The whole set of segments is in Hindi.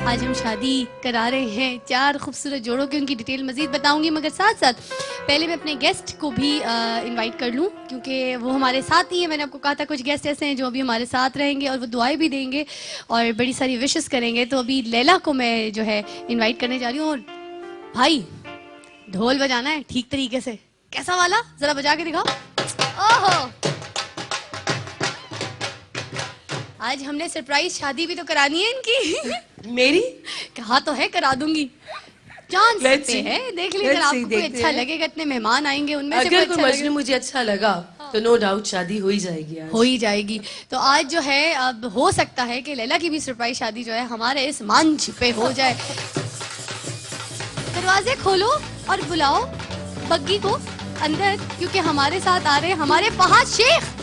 आज हम शादी करा रहे हैं 4 खूबसूरत जोड़ों की, उनकी डिटेल मजीद बताऊंगी, मगर साथ साथ पहले मैं अपने गेस्ट को भी इनवाइट कर लूं क्योंकि वो हमारे साथ ही है। मैंने आपको कहा था कुछ गेस्ट ऐसे हैं जो अभी हमारे साथ रहेंगे और वो दुआएं भी देंगे और बड़ी सारी विशेस करेंगे। तो अभी लैला को मैं जो है इन्वाइट करने जा रही हूँ। और भाई ढोल बजाना है ठीक तरीके से, कैसा वाला जरा बजा के दिखाओ। ओहो, आज हमने सरप्राइज शादी भी तो करानी है इनकी। मेरी कहा तो है करा दूंगी, चांस पे है, देख लीजिए आपको कोई अच्छा लगेगा। इतने मेहमान आएंगे उनमें से अगर कोई कोई मजनू मुझे अच्छा लगा तो नो डाउट शादी हो ही जाएगी आज। हो ही जाएगी। तो आज जो है अब हो सकता है कि लैला की भी सरप्राइज शादी जो है हमारे इस मंच पे हो जाए। दरवाजे खोलो और बुलाओ बग्गी को अंदर, क्योंकि हमारे साथ आ रहे हैं हमारे फहाद शेख।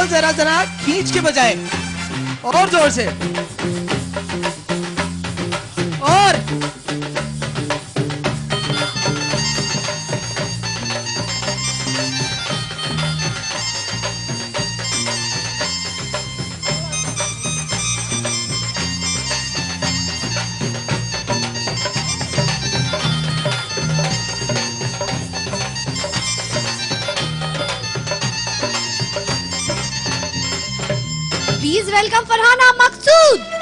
जरा जरा खींच के बजाए और जोर से, और प्लीज वेलकम फरहाना मकसूद।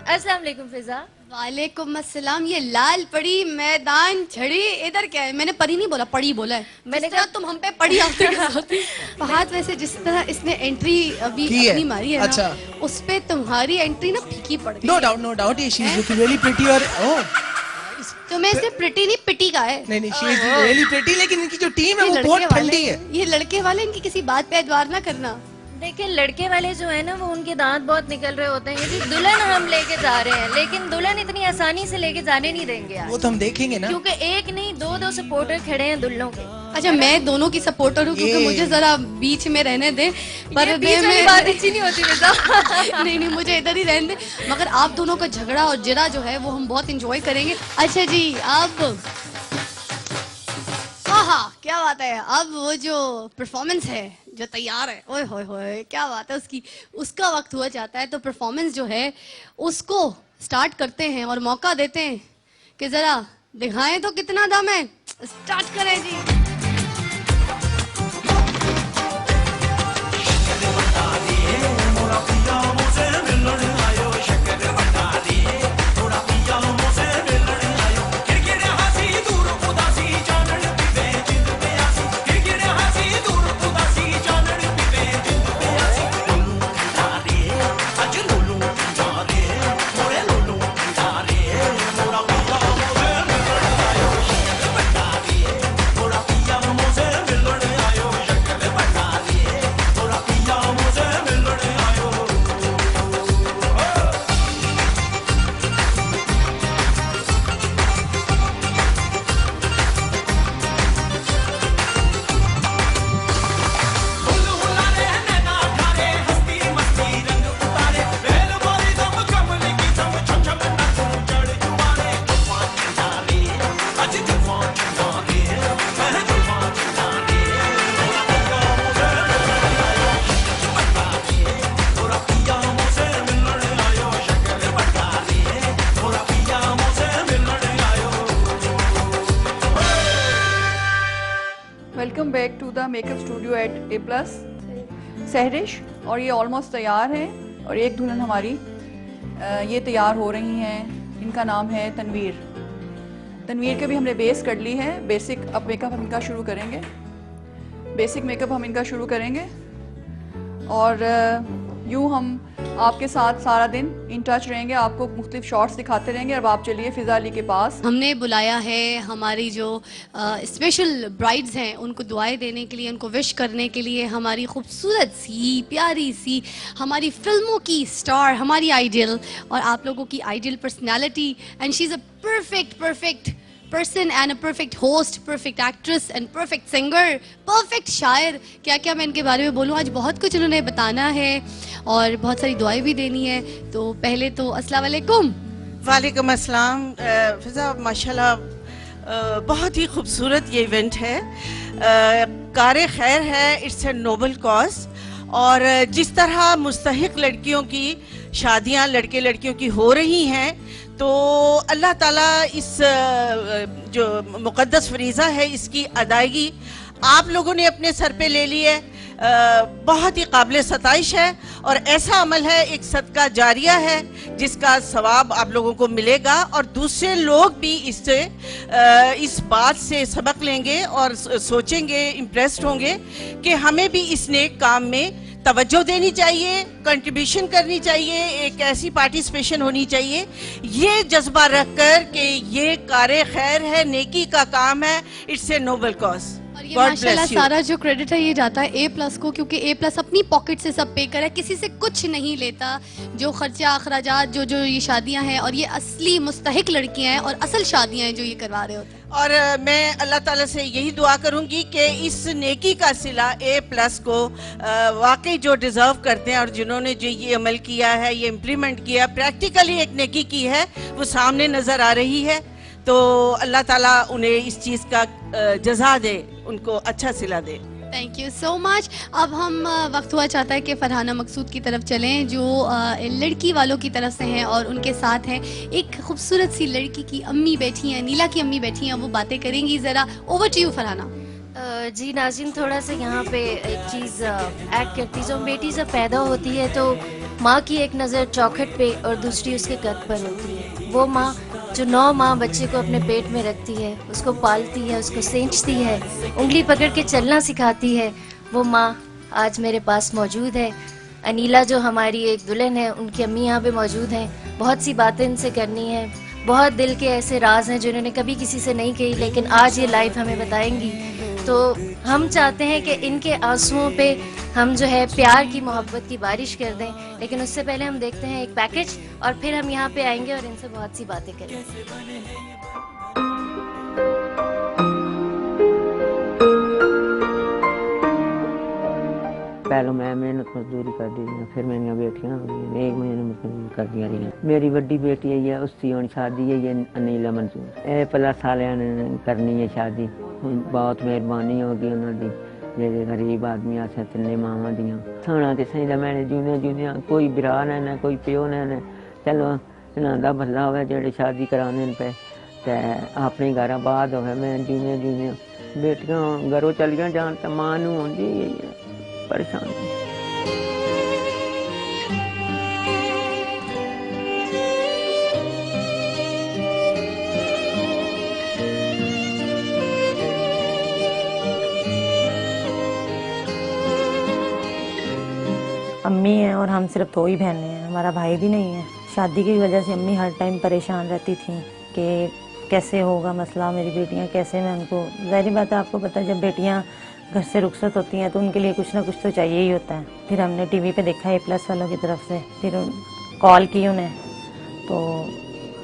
अस्सलाम वालेकुम फिजा। वालेकुम अस्सलाम। ये लाल पड़ी मैदान छड़ी इधर क्या है? मैंने परी नहीं बोला, पड़ी बोला है। मैंने कहा तुम हम पे पड़ी आते फहाद, वैसे जिस तरह इसने एंट्री अभी अपनी मारी है अच्छा, ना, उस पे तुम्हारी एंट्री ना फीकी पड़ गई। नो डाउट ये she is looking really pretty. और तुम्हें इसे प्रिटी नहीं पिटी का है। नहीं शी इज रियली प्रिटी, लेकिन इनकी जो टीम है वो बहुत ठंडी है। ये लड़के वाले इनकी किसी बात पे एतबार ना करना। देखिए लड़के वाले जो है ना वो उनके दांत बहुत निकल रहे होते हैं। यदि दुल्हन हम लेके जा रहे हैं, लेकिन दुल्हन इतनी आसानी से लेके जाने नहीं देंगे आज। वो तो हम देखेंगे ना, क्योंकि एक नहीं दो सपोर्टर खड़े हैं दुल्हनों के। अच्छा, मैं दोनों की सपोर्टर हूँ क्योंकि मुझे जरा बीच में रहने दे। पर में बात अच्छी नहीं होती वैसा। नहीं मुझे इधर ही रहने दे। मगर आप दोनों का झगड़ा और जिरा जो है वो हम बहुत इंजॉय करेंगे। अच्छा जी, अब हाँ क्या बात है। अब वो जो परफॉर्मेंस है जो तैयार है, ओए होए होए क्या बात है उसकी, उसका वक्त हुआ जाता है। तो परफॉर्मेंस जो है उसको स्टार्ट करते हैं और मौका देते हैं कि जरा दिखाएं तो कितना दम है। स्टार्ट करें जी। Welcome back to the makeup studio at A+ Sehrish. और ये ऑलमोस्ट तैयार है और एक दुल्हन हमारी ये तैयार हो रही हैं। इनका नाम है तनवीर। तनवीर के भी हमने बेस कर ली है। बेसिक अब मेकअप हम इनका शुरू करेंगे। बेसिक मेकअप हम इनका शुरू करेंगे और यूँ हम आपके साथ सारा दिन इन टच रहेंगे, आपको मुख्तलिफ शॉट्स दिखाते रहेंगे। अब आप चलिए फिजा अली के पास। हमने बुलाया है हमारी जो स्पेशल ब्राइड्स हैं उनको दुआएं देने के लिए, उनको विश करने के लिए, हमारी खूबसूरत सी प्यारी सी हमारी फिल्मों की स्टार, हमारी आइडियल और आप लोगों की ideal personality, and she is a perfect person and a perfect host, perfect actress and perfect singer, perfect शायर। क्या क्या मैं इनके बारे में बोलूँ, आज बहुत कुछ उन्होंने बताना है और बहुत सारी दुआएं भी देनी है। तो पहले तो अस्सलाम वालेकुम। वालेकुम अस्सलाम। फिजा माशाल्लाह बहुत ही खूबसूरत ये इवेंट है, कार खैर है, इट्स ए नोबल कॉज। और जिस तरह मुस्तहिक लड़कियों की शादियां लड़के लड़कियों की हो रही हैं, तो अल्लाह ताला इस जो मुक़द्दस फरीज़ा है इसकी अदायगी आप लोगों ने अपने सर पे ले ली है। बहुत ही काबिल सताइश है और ऐसा अमल है, एक सदका जारिया है जिसका सवाब आप लोगों को मिलेगा और दूसरे लोग भी इससे इस बात से सबक लेंगे और सोचेंगे, इम्प्रेस्ड होंगे कि हमें भी इस नेक काम में तवज्जो देनी चाहिए, कंट्रीब्यूशन करनी चाहिए, एक ऐसी पार्टिसिपेशन होनी चाहिए। ये जज्बा रखकर कि ये कारे खैर है, नेकी का काम है, इट्स ए नोबल कॉज। और ये माशाल्लाह सारा जो क्रेडिट है ये जाता है A+ को, क्योंकि A+ अपनी पॉकेट से सब पे करे, किसी से कुछ नहीं लेता। जो खर्चा अखराजात जो ये शादियां हैं, और ये असली मुस्तहिक लड़कियां हैं और असल शादियां हैं जो ये करवा रहे होते हैं। और मैं अल्लाह ताला से यही दुआ करूंगी कि इस नेकी का सिला A+ को वाकई जो डिज़र्व करते हैं और जिन्होंने जो ये अमल किया है, ये इम्प्लीमेंट किया, प्रैक्टिकली एक नेकी की है, वो सामने नज़र आ रही है। तो अल्लाह ताला उन्हें इस चीज़ का जज़ा दे, उनको अच्छा सिला दे। Thank you so much. अब हम वक्त हुआ चाहता है कि फरहाना मकसूद की तरफ चलें जो लड़की वालों की तरफ से हैं और उनके साथ हैं एक खूबसूरत सी लड़की की अम्मी बैठी हैं, नीला की अम्मी बैठी हैं, वो बातें करेंगी। ज़रा ओवर टू यू फरहाना। जी नाज़रीन, थोड़ा सा यहाँ पे एक चीज़ ऐड करती, जो बेटी जब पैदा होती है तो माँ की एक नज़र चौखट पे और दूसरी उसके कद पर होती है। वो माँ जो 9 माह बच्चे को अपने पेट में रखती है, उसको पालती है, उसको सेंचती है, उंगली पकड़ के चलना सिखाती है, वो माँ आज मेरे पास मौजूद है। अनीला जो हमारी एक दुल्हन है, उनकी अम्मी यहाँ पे मौजूद हैं। बहुत सी बातें इनसे करनी है, बहुत दिल के ऐसे राज हैं जो इन्होंने कभी किसी से नहीं कही, लेकिन आज ये लाइव हमें बताएंगी। तो हम चाहते हैं कि इनके आंसुओं पे हम जो है प्यार की मोहब्बत की बारिश कर दें, लेकिन उससे पहले हम देखते हैं एक पैकेज और फिर हम यहाँ पे आएंगे और इनसे बहुत सी बातें करेंगे। पहले मैं मेहनत मजदूरी कर दी, फिर मेरी बेटियां हो गई, 1 महीने मजदूरी कर दिया रही। मेरी बड़ी बेटी है उसकी हुण शादी है, ये अनीला मंसूर A+ वालियां ने करनी है शादी। बहुत मेहरबानी होगी उन्होंने, जेडे गरीब आदमी आसे 3 मावां दियां सोना किसी का मैंने जूने जूने कोई बिरा ना कोई प्यो ना, चलो इन्हों का भला हो जेडे शादी कराने पे ते अपने घर आबाद हो। मैं जूने जूने बेटियां घरों चलियां जान तो मां नूं आउंदी परेशानी। अम्मी हैं और हम सिर्फ 2 ही बहनें हैं, हमारा भाई भी नहीं है। शादी की वजह से अम्मी हर टाइम परेशान रहती थी कि कैसे होगा मसला, मेरी बेटियां कैसे, मैं उनको, ज़ाहिर बात है आपको पता है जब बेटियां घर से रुखसत होती हैं तो उनके लिए कुछ ना कुछ तो चाहिए ही होता है। फिर हमने टीवी पे देखा A+ वालों की तरफ से, फिर कॉल की उन्हें, तो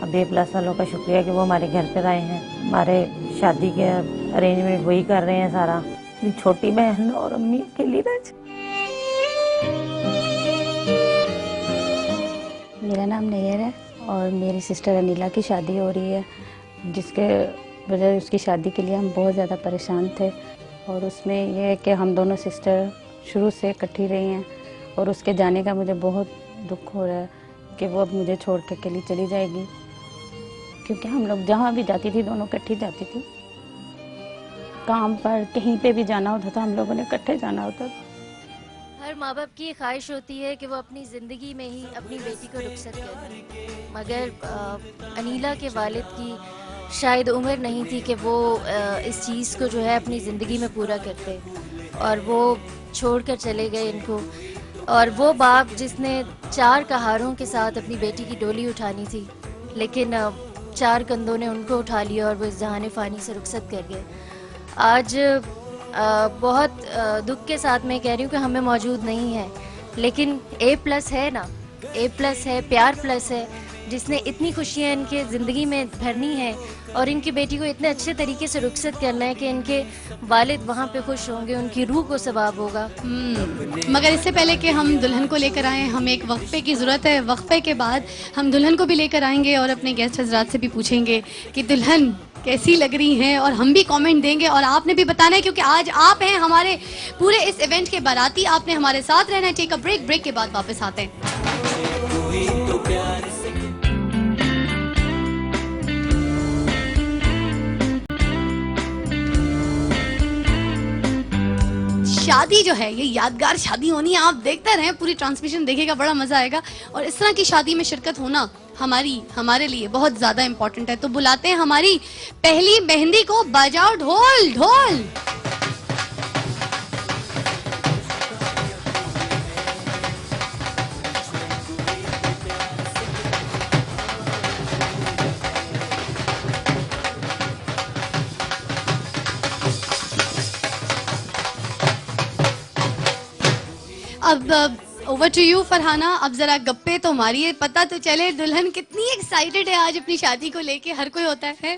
अब A+ वालों का शुक्रिया कि वो हमारे घर पर आए हैं, हमारे शादी के अरेंजमेंट वही कर रहे हैं सारा। मेरी छोटी बहन और अम्मी के लिए। मेरा नाम नैयर है और मेरी सिस्टर अनीला की शादी हो रही है, जिसके वजह उसकी शादी के लिए हम बहुत ज़्यादा परेशान थे। और उसमें यह है कि हम दोनों सिस्टर शुरू से इकट्ठी रही हैं और उसके जाने का मुझे बहुत दुख हो रहा है कि वो अब मुझे छोड़ के अकेली चली जाएगी, क्योंकि हम लोग जहाँ भी जाती थी दोनों इकट्ठी जाती थी। काम पर कहीं पे भी जाना होता था हम लोगों ने इकट्ठे जाना होता था। हर माँ बाप की ख्वाहिश होती है कि वो अपनी ज़िंदगी में ही अपनी बेटी को रुखसत करें, मगर अनीला के वालिद की शायद उम्र नहीं थी कि वो इस चीज़ को जो है अपनी ज़िंदगी में पूरा करते, और वो छोड़कर चले गए इनको। और वो बाप जिसने 4 कहारों के साथ अपनी बेटी की डोली उठानी थी, लेकिन 4 कंधों ने उनको उठा लिया और वो इस जहान फ़ानी से रुखसत कर गए। आज बहुत दुख के साथ मैं कह रही हूँ कि हमें मौजूद नहीं है, लेकिन A+ है ना, A+ है, प्यार प्लस है, जिसने इतनी खुशियाँ इनके ज़िंदगी में भरनी है और इनकी बेटी को इतने अच्छे तरीके से रुखसत करना है कि इनके वालिद वहाँ पे खुश होंगे, उनकी रूह को सवाब होगा। मगर इससे पहले कि हम दुल्हन को लेकर आएँ, हमें एक वक्फे की ज़रूरत है। वक्फे के बाद हम दुल्हन को भी लेकर आएंगे और अपने गेस्ट हजरात से भी पूछेंगे कि दुल्हन कैसी लग रही हैं, और हम भी कमेंट देंगे और आपने भी बताना है, क्योंकि आज आप हैं हमारे पूरे इस इवेंट के बाराती। आपने हमारे साथ रहना है। टेक अ ब्रेक, ब्रेक के बाद वापस आते हैं। शादी जो है ये यादगार शादी होनी है। आप देखते रहें, पूरी ट्रांसमिशन देखेगा, बड़ा मजा आएगा। और इस तरह की शादी में शिरकत होना हमारे लिए बहुत ज्यादा इंपॉर्टेंट है। तो बुलाते हैं हमारी पहली मेहंदी को। बजाओ ढोल ढोल। अब ओवर टू यू फरहाना, अब जरा गप्पे तो मारिए, पता तो चले दुल्हन कितनी एक्साइटेड है आज अपनी शादी को लेके। हर कोई होता है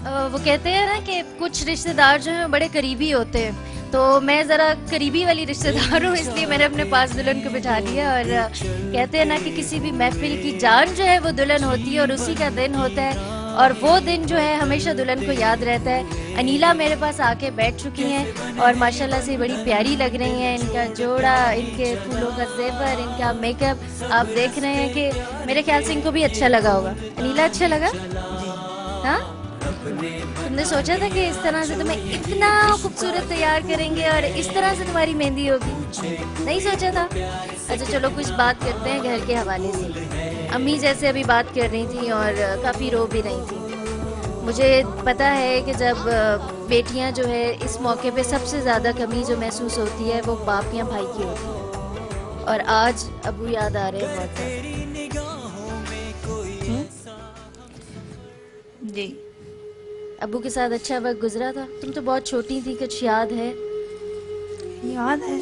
वो कहते हैं ना कि कुछ रिश्तेदार जो हैं बड़े करीबी होते हैं, तो मैं ज़रा करीबी वाली रिश्तेदार हूँ, इसलिए मैंने अपने पास दुल्हन को बिठा लिया। और कहते हैं ना कि किसी भी महफिल की जान जो है वो दुल्हन होती है, और उसी का दिन होता है, और वो दिन जो है हमेशा दुल्हन को याद रहता है। अनीला मेरे पास आके बैठ चुकी हैं और माशाल्लाह से बड़ी प्यारी लग रही हैं। इनका जोड़ा, इनके फूलों का ज़ेवर, इनका मेकअप आप देख रहे हैं कि मेरे ख्याल से इनको भी अच्छा लगा होगा। अनीला, अच्छा लगा? हाँ, तुमने सोचा था कि इस तरह से तुम्हें इतना खूबसूरत तैयार करेंगे और इस तरह से तुम्हारी मेहंदी होगी? नहीं सोचा था? अच्छा चलो कुछ बात करते हैं घर के हवाले से। अम्मी जैसे अभी बात कर रही थी और काफ़ी रो भी रही थी। मुझे पता है कि जब बेटियां जो है इस मौके पे सबसे ज़्यादा कमी जो महसूस होती है वो बाप या भाई की होती है, और आज अबू याद आ रहे हैं बहुत। जी, अबू के साथ अच्छा वक्त गुजरा था? तुम तो बहुत छोटी थी, कुछ याद है? याद है,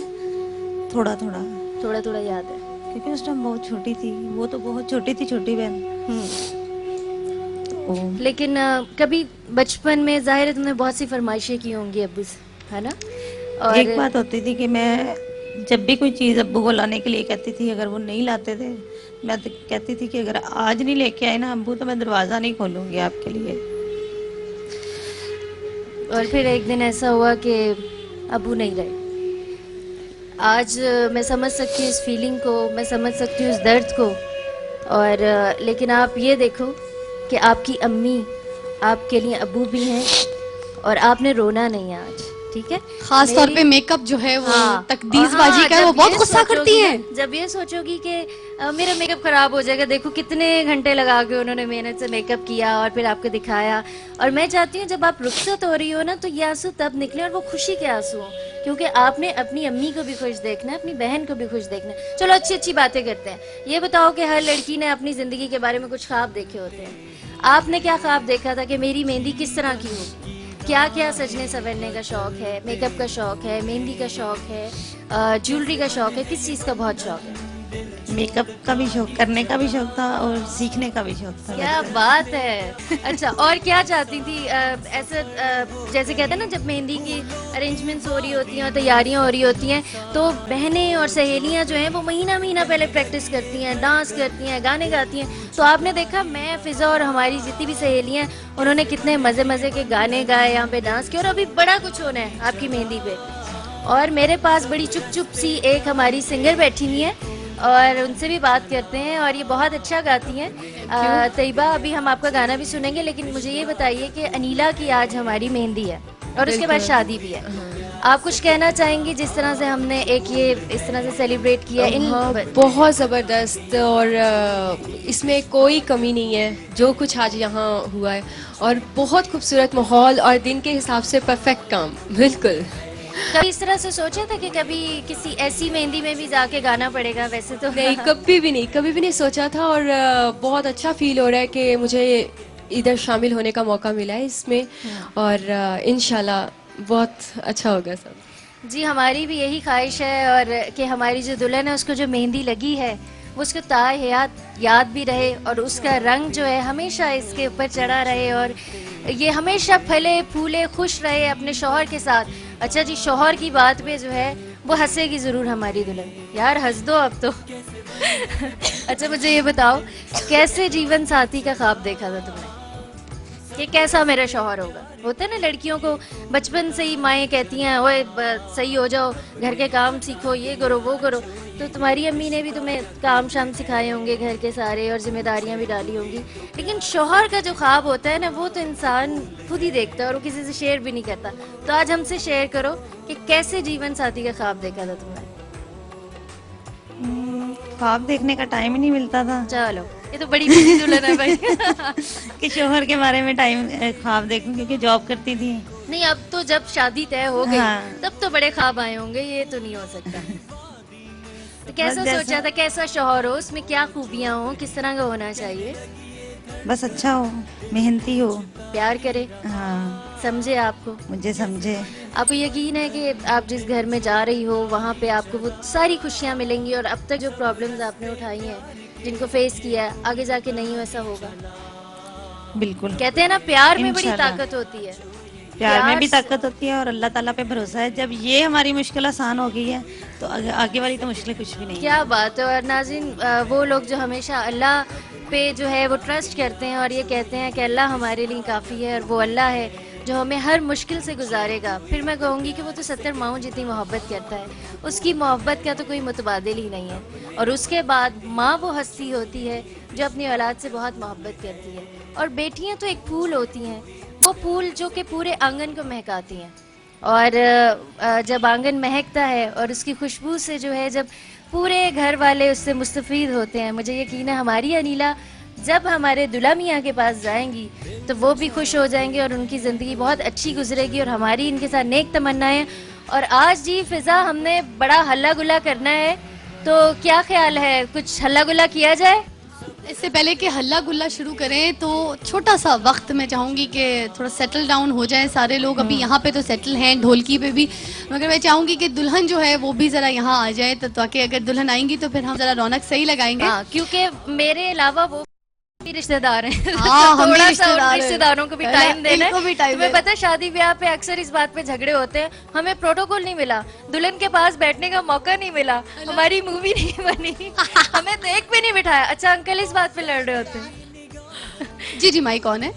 थोड़ा थोड़ा थोड़ा थोड़ा याद है, क्योंकि उस टाइम बहुत छोटी थी। वो तो बहुत छोटी थी, छोटी बहन। लेकिन कभी बचपन में जाहिर है तुमने बहुत सी फरमाइशें की होंगी अब्बू से, है ना? और एक बात होती थी कि मैं जब भी कोई चीज़ अब्बू को लाने के लिए कहती थी, अगर वो नहीं लाते थे, मैं तो कहती थी कि अगर आज नहीं लेके आए ना अब्बू, तो मैं दरवाज़ा नहीं खोलूँगी आपके लिए। और फिर एक दिन ऐसा हुआ कि अबू नहीं रहे। आज मैं समझ सकती हूँ इस फीलिंग को, मैं समझ सकती हूँ इस दर्द को। और लेकिन आप ये देखो कि आपकी अम्मी आपके लिए अबू भी हैं, और आपने रोना नहीं है आज, ठीक है? खास तौर पे मेकअप जो है वो तकदीसबाजी का है, वो बहुत गुस्सा करती हैं। जब ये सोचोगी कि मेरा मेकअप खराब हो जाएगा, देखो कितने घंटे लगा के उन्होंने मेहनत से मेकअप किया और फिर आपको दिखाया। और मैं चाहती हूँ जब आप रुखसत हो रही हो ना, तो ये आंसू तब निकले और वो खुशी के आंसू हो, क्योंकि आपने अपनी अम्मी को भी खुश देखना है, अपनी बहन को भी खुश देखना है। चलो अच्छी अच्छी बातें करते हैं। ये बताओ कि हर लड़की ने अपनी ज़िंदगी के बारे में कुछ ख्वाब देखे होते हैं। आपने क्या ख्वाब देखा था कि मेरी मेहंदी किस तरह की होगी? क्या क्या सजने संवरने का शौक है, मेकअप का शौक है, मेहंदी का शौक है, ज्वेलरी का शौक है, किस चीज़ का बहुत शौक है? मेकअप का भी शौक, करने का भी शौक था और सीखने का भी शौक था। क्या बात है। अच्छा, और क्या चाहती थी? ऐसे जैसे कहते हैं ना, जब मेहंदी की अरेंजमेंट्स हो रही होती हैं, तैयारियां हो रही होती हैं, तो बहनें और सहेलियां जो हैं वो महीना महीना पहले प्रैक्टिस करती हैं, डांस करती हैं, गाने गाती हैं। तो आपने देखा, मैं, फिजा और हमारी जितनी भी सहेलियाँ, उन्होंने कितने मज़े मज़े के गाने गाए, यहाँ पे डांस किया, और अभी बड़ा कुछ होना है आपकी मेहंदी पे। और मेरे पास बड़ी चुप चुप सी एक हमारी सिंगर बैठी हुई है, और उनसे भी बात करते हैं, और ये बहुत अच्छा गाती हैं। तैयबा, अभी हम आपका गाना भी सुनेंगे, लेकिन मुझे ये बताइए कि अनीला की आज हमारी मेहंदी है, और उसके बाद बिल्कुल। शादी भी है। आप कुछ कहना चाहेंगी जिस तरह से हमने एक ये इस तरह से सेलिब्रेट किया हाँ, बहुत ज़बरदस्त, और इसमें कोई कमी नहीं है जो कुछ आज यहाँ हुआ है, और बहुत खूबसूरत माहौल और दिन के हिसाब से परफेक्ट काम। बिल्कुल। कभी इस तरह से सोचा था कि कभी किसी ऐसी मेहंदी में भी जाके गाना पड़ेगा? वैसे तो नहीं, कभी भी नहीं सोचा था, और बहुत अच्छा फील हो रहा है कि मुझे इधर शामिल होने का मौका मिला है इसमें, और इंशाल्लाह बहुत अच्छा होगा सब। जी, हमारी भी यही ख्वाहिश है, और कि हमारी जो दुल्हन है उसको जो मेहंदी लगी है वो उसको ताए हयात याद भी रहे, और उसका रंग जो है हमेशा इसके ऊपर चढ़ा रहे, और ये हमेशा फले फूले खुश रहे अपने शौहर के साथ। अच्छा जी, शौहर की बात पे जो है वो हंसेगी ज़रूर हमारी दुल्हन। यार हंस दो अब तो। अच्छा मुझे ये बताओ, कैसे जीवन साथी का ख्वाब देखा था तुमने कि कैसा मेरा शौहर होगा? होता है ना लड़कियों को बचपन से ही माएँ कहती हैं ओए सही हो जाओ, घर के काम सीखो, ये करो वो करो। तो तुम्हारी अम्मी ने भी तुम्हें काम शाम सिखाए होंगे घर के सारे, और जिम्मेदारियां भी डाली होंगी, लेकिन शौहर का जो ख्वाब होता है ना वो तो इंसान खुद ही देखता है और वो किसी से शेयर भी नहीं करता। तो आज हमसे शेयर करो कि कैसे जीवन साथी का ख्वाब देखा था तुमने? ख्वाब देखने का टाइम ही नहीं मिलता था चलो, ये तो बड़ी बिजी दुल्हन है भाई। कि शोहर के बारे में टाइम ख्वाब देखूं, क्योंकि जॉब करती थी। नहीं, अब तो जब शादी तय हो गई हाँ। तब तो बड़े ख्वाब आए होंगे, ये तो नहीं हो सकता। तो कैसा बस जैसा- सोचा था, कैसा शौहर हो, उसमें क्या खूबियां हो, किस तरह का होना चाहिए? बस अच्छा हो, मेहनती हो, प्यार करे, हाँ, समझे आपको, मुझे समझे। आपको यकीन है कि आप जिस घर में जा रही हो वहाँ पे आपको वो सारी खुशियाँ मिलेंगी, और अब तक जो प्रॉब्लम्स आपने उठाई हैं, जिनको फेस किया है, आगे जाके नहीं वैसा होगा? बिल्कुल। कहते हैं ना प्यार में बड़ी इंशाल्लाह। ताकत होती है। प्यार में भी से- ताकत होती है, और अल्लाह ताला पे भरोसा है। जब ये हमारी मुश्किल आसान हो गई है तो आगे वाली तो मुश्किल कुछ भी नहीं है। क्या बात है। और नाज़रीन, वो लोग जो हमेशा अल्लाह पे जो है वो ट्रस्ट करते हैं और ये कहते हैं कि अल्लाह हमारे लिए काफ़ी है, और वो अल्लाह है जो हमें हर मुश्किल से गुजारेगा। फिर मैं कहूँगी कि वो तो 70 माओं जितनी मोहब्बत करता है, उसकी मोहब्बत का तो कोई मुतबादिल ही नहीं है। और उसके बाद माँ वो हस्ती होती है जो अपनी औलाद से बहुत मोहब्बत करती है, और बेटियाँ तो एक फूल होती हैं, वो फूल जो कि पूरे आंगन को महकाती हैं। और जब आंगन महकता है और उसकी खुशबू से जो है जब पूरे घर वाले उससे मुस्तफ़ीद होते हैं, मुझे यकीन है हमारी अनीला जब हमारे दुल्हा मियाँ के पास जाएंगी तो वो भी खुश हो जाएंगे और उनकी ज़िंदगी बहुत अच्छी गुजरेगी, और हमारी इनके साथ नेक तमन्नाएं। और आज जी फ़िज़ा, हमने बड़ा हल्ला गुल्ला करना है, तो क्या ख्याल है, कुछ हल्ला गुल्ला किया जाए? इससे पहले कि हल्ला गुल्ला शुरू करें तो छोटा सा वक्त मैं चाहूँगी कि थोड़ा सेटल डाउन हो जाए सारे लोग। अभी यहाँ पे तो सेटल हैं, ढोलकी पे भी, मगर मैं चाहूँगी कि दुल्हन जो है वो भी ज़रा यहाँ आ जाए, तो ताकि अगर दुल्हन आएंगी तो फिर हम ज़रा रौनक सही लगाएंगे। हाँ, क्योंकि मेरे अलावा वो भी रिश्तेदार हैं। हाँ, हम भी थोड़ा सा उन रिश्तेदार हैं। रिश्तेदारों को भी टाइम देना है। इनको भी टाइम तुम्हें देना। पता है शादी ब्याह पे अक्सर इस बात पे झगड़े होते हैं, हमें प्रोटोकॉल नहीं मिला, दुल्हन के पास बैठने का मौका नहीं मिला, हमारी मूवी नहीं बनी, हमें देख भी नहीं बिठाया। अच्छा अंकल इस बात पे लड़ रहे होते हैं। जी जी, माई कौन है?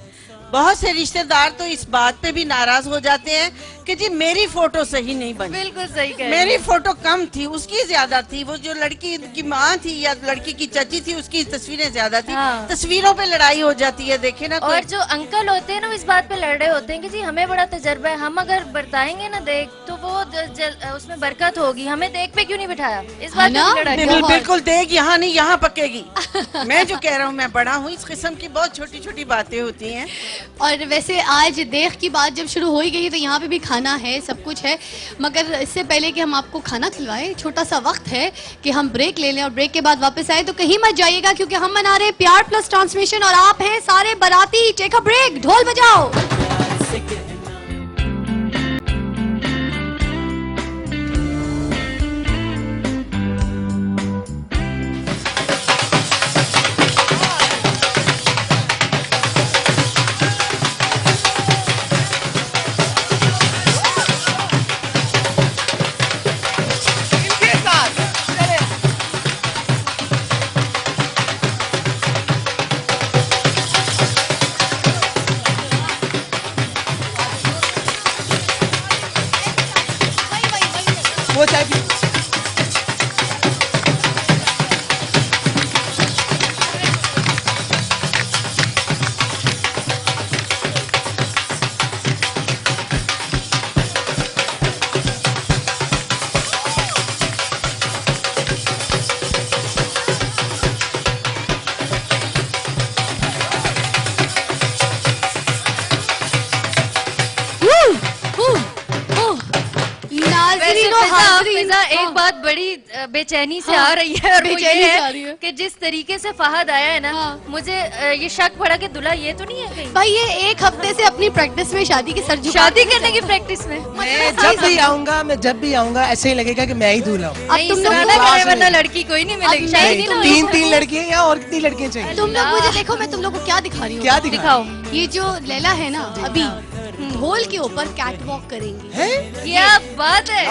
बहुत से रिश्तेदार तो इस बात पे भी नाराज हो जाते हैं कि जी मेरी फोटो सही नहीं बनी। बिल्कुल सही कह रहे मेरी हैं। फोटो कम थी, उसकी ज्यादा थी। वो जो लड़की की माँ थी या लड़की की चाची थी उसकी तस्वीरें ज्यादा थी। हाँ। तस्वीरों पे लड़ाई हो जाती है, देखे ना। और जो अंकल होते हैं ना, वो इस बात पे लड़ रहे होते हैं कि जी हमें बड़ा तजर्बा है, हम अगर बरताएंगे ना देख तो वो उसमें बरकत होगी, हमें देख पे क्यों नहीं बिठाया, इस बात पे ना? भी लड़ाई। बिल्कुल बिल्कुल, देख यहाँ नहीं यहाँ पकेगी। मैं जो कह रहा हूँ, मैं बड़ा हूँ, इस किस्म की बहुत छोटी छोटी बातें होती हैं। और वैसे आज देख की बात जब शुरू हो ही गई तो यहाँ पे भी खाना है, सब कुछ है, मगर इससे पहले कि हम आपको खाना खिलवाएं छोटा सा वक्त है कि हम ब्रेक ले लें, और ब्रेक के बाद वापस आए। तो कहीं मत जाइएगा क्योंकि हम मना रहे हैं प्यार प्लस ट्रांसमिशन, और आप हैं सारे बाराती। टेक अ ब्रेक, ढोल बजाओ। इनके साथ चले। वो चाय पी। फिजा एक बात बड़ी बेचैनी से आ रही है और वो बेचैनी ये से आ रही है। है कि जिस तरीके से फहद आया है ना, मुझे ये शक पड़ा कि दूल्हा ये तो नहीं है कहीं भाई ये एक हफ्ते से अपनी प्रैक्टिस में शादी की सर झुका शादी करने की प्रैक्टिस में। मैं जब भी आऊंगा ऐसे ही लगेगा कि मैं ही दूल्हा हूँ। अब तुम लोग सुना करे वरना लड़की कोई नहीं मिलेगी, शायद ही ना हो। तीन लड़कियां या और कितनी लड़कियां चाहिए? तुम लोग मुझे देखो, मैं तुम लोग को क्या दिखा रही हूँ। क्या दिखाओ? ये जो लैला है ना अभी ढोल के ऊपर कैट वॉक करेंगी। क्या बात है।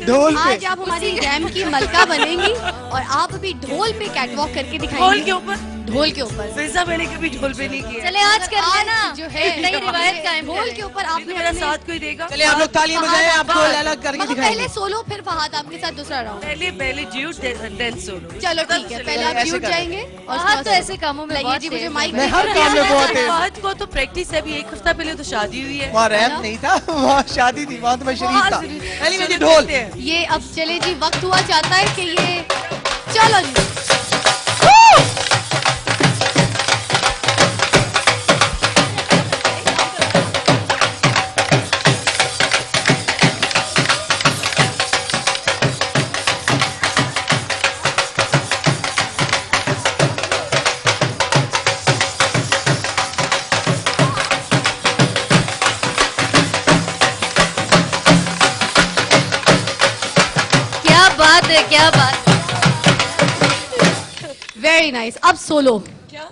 ढोल पे आज आप हमारी रैम की मलका बनेंगी और आप अभी ढोल पे कैट वॉक करके दिखाएंगी। ढोल के ऊपर? ढोल के ऊपर। फिजा मैंने कभी ढोल पे नहीं किया। चले आज कर लेना जो है नई रिवायत कायम ढोल के ऊपर आपने मेरा साथ कोई देगा? चलिए आप लोग तालियां बजाएं, आपको लैला करके मगर दिखाएंगे। पहले सोलो फिर फहद आपके साथ दूसरा राउंड। पहले ड्यूट देन सोलो। चलो ठीक है, पहले आप ऐसे ड्यूट कर। जाएंगे और उसके हाँ बाद तो ऐसे कामों में लाइए बहुत जी, मुझे तेज माइक है। मैं हर काम में बहुत है। फहद को तो प्रैक्टिस है, अभी एक हफ्ता पहले तो शादी हुई है। वहाँ रैप नहीं था, वहाँ शादी थी, वहाँ तो मैं शरीफ था। पहले मुझे ढोल। ये अब चले जी, वक्त हुआ चाहता है कि ये चलो जी। क्या बात है, क्या बात। Very nice. अब सोलो। क्या?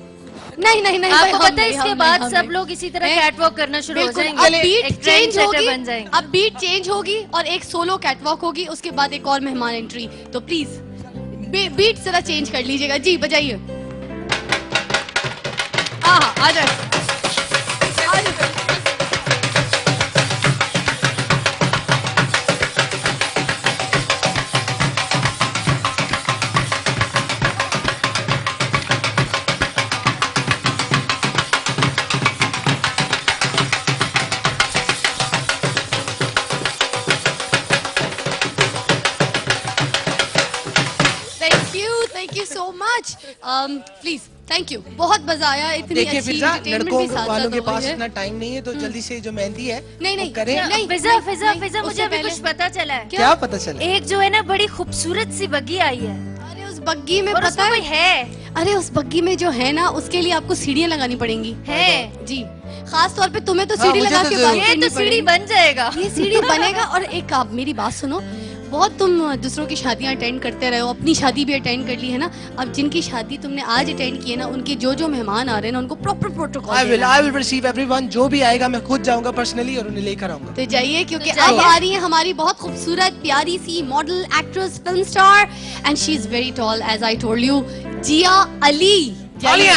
नहीं नहीं नहीं आपको भाई, हम पता है नहीं, इसके हम बाद नहीं, सब हम लोग इसी तरह नहीं। कैटवॉक करना शुरू हो बिल्कुल। जाएंगे। अब बीट एक चेंज trendsetter होगी, बन जाएंगे। अब बीट चेंज होगी और एक सोलो कैटवॉक होगी, उसके बाद एक और मेहमान एंट्री। तो प्लीज बीट जरा चेंज कर लीजिएगा जी, बजाइए। हाँ हाँ आ जाए। Thank you so much. Please thank you, बहुत मजा आया। इतनी देखिए अच्छी फिजा, entertainment लड़कों भी साथ वालों साथ के हो पास रही है। इतना टाइम नहीं है, तो जल्दी से जो मेहंदी है नहीं वो नहीं करें। नहीं फिजा फिजा नहीं, फिजा, मुझे उससे अभी पहले- कुछ पता चला है। क्या पता चला? एक जो है ना बड़ी खूबसूरत सी बग्गी आई है अरे उस बग्गी में और पता उसमें कोई है, है। अरे उस बग्गी में जो है ना, उसके लिए आपको सीढ़ियाँ लगानी पड़ेंगी। है जी, खास तौर पे तुम्हें तो हाँ, सीढ़ी मुझे लगा तो के जरूर। बात ये करनी तो सीढ़ी पड़ेगी। बन जाएगा। ये सीढ़ी बनेगा। और एक आप मेरी बात सुनो, बहुत तुम दूसरों की शादियां अटेंड करते रहे हो, अपनी शादी भी अटेंड कर ली है ना। अब जिनकी शादी तुमने आज अटेंड की है ना, उनके जो जो मेहमान आ रहे हैं ना, उनको proper protocol I will receive everyone। जो भी आएगा मैं खुद जाऊंगा पर्सनली और उन्हें लेकर आऊंगा। तो जाइए, क्योंकि तो जाइए। अब आ रही है हमारी बहुत खूबसूरत प्यारी सी model, actress, film star, and she is very tall as I told you, Jiya Ali. जाइए।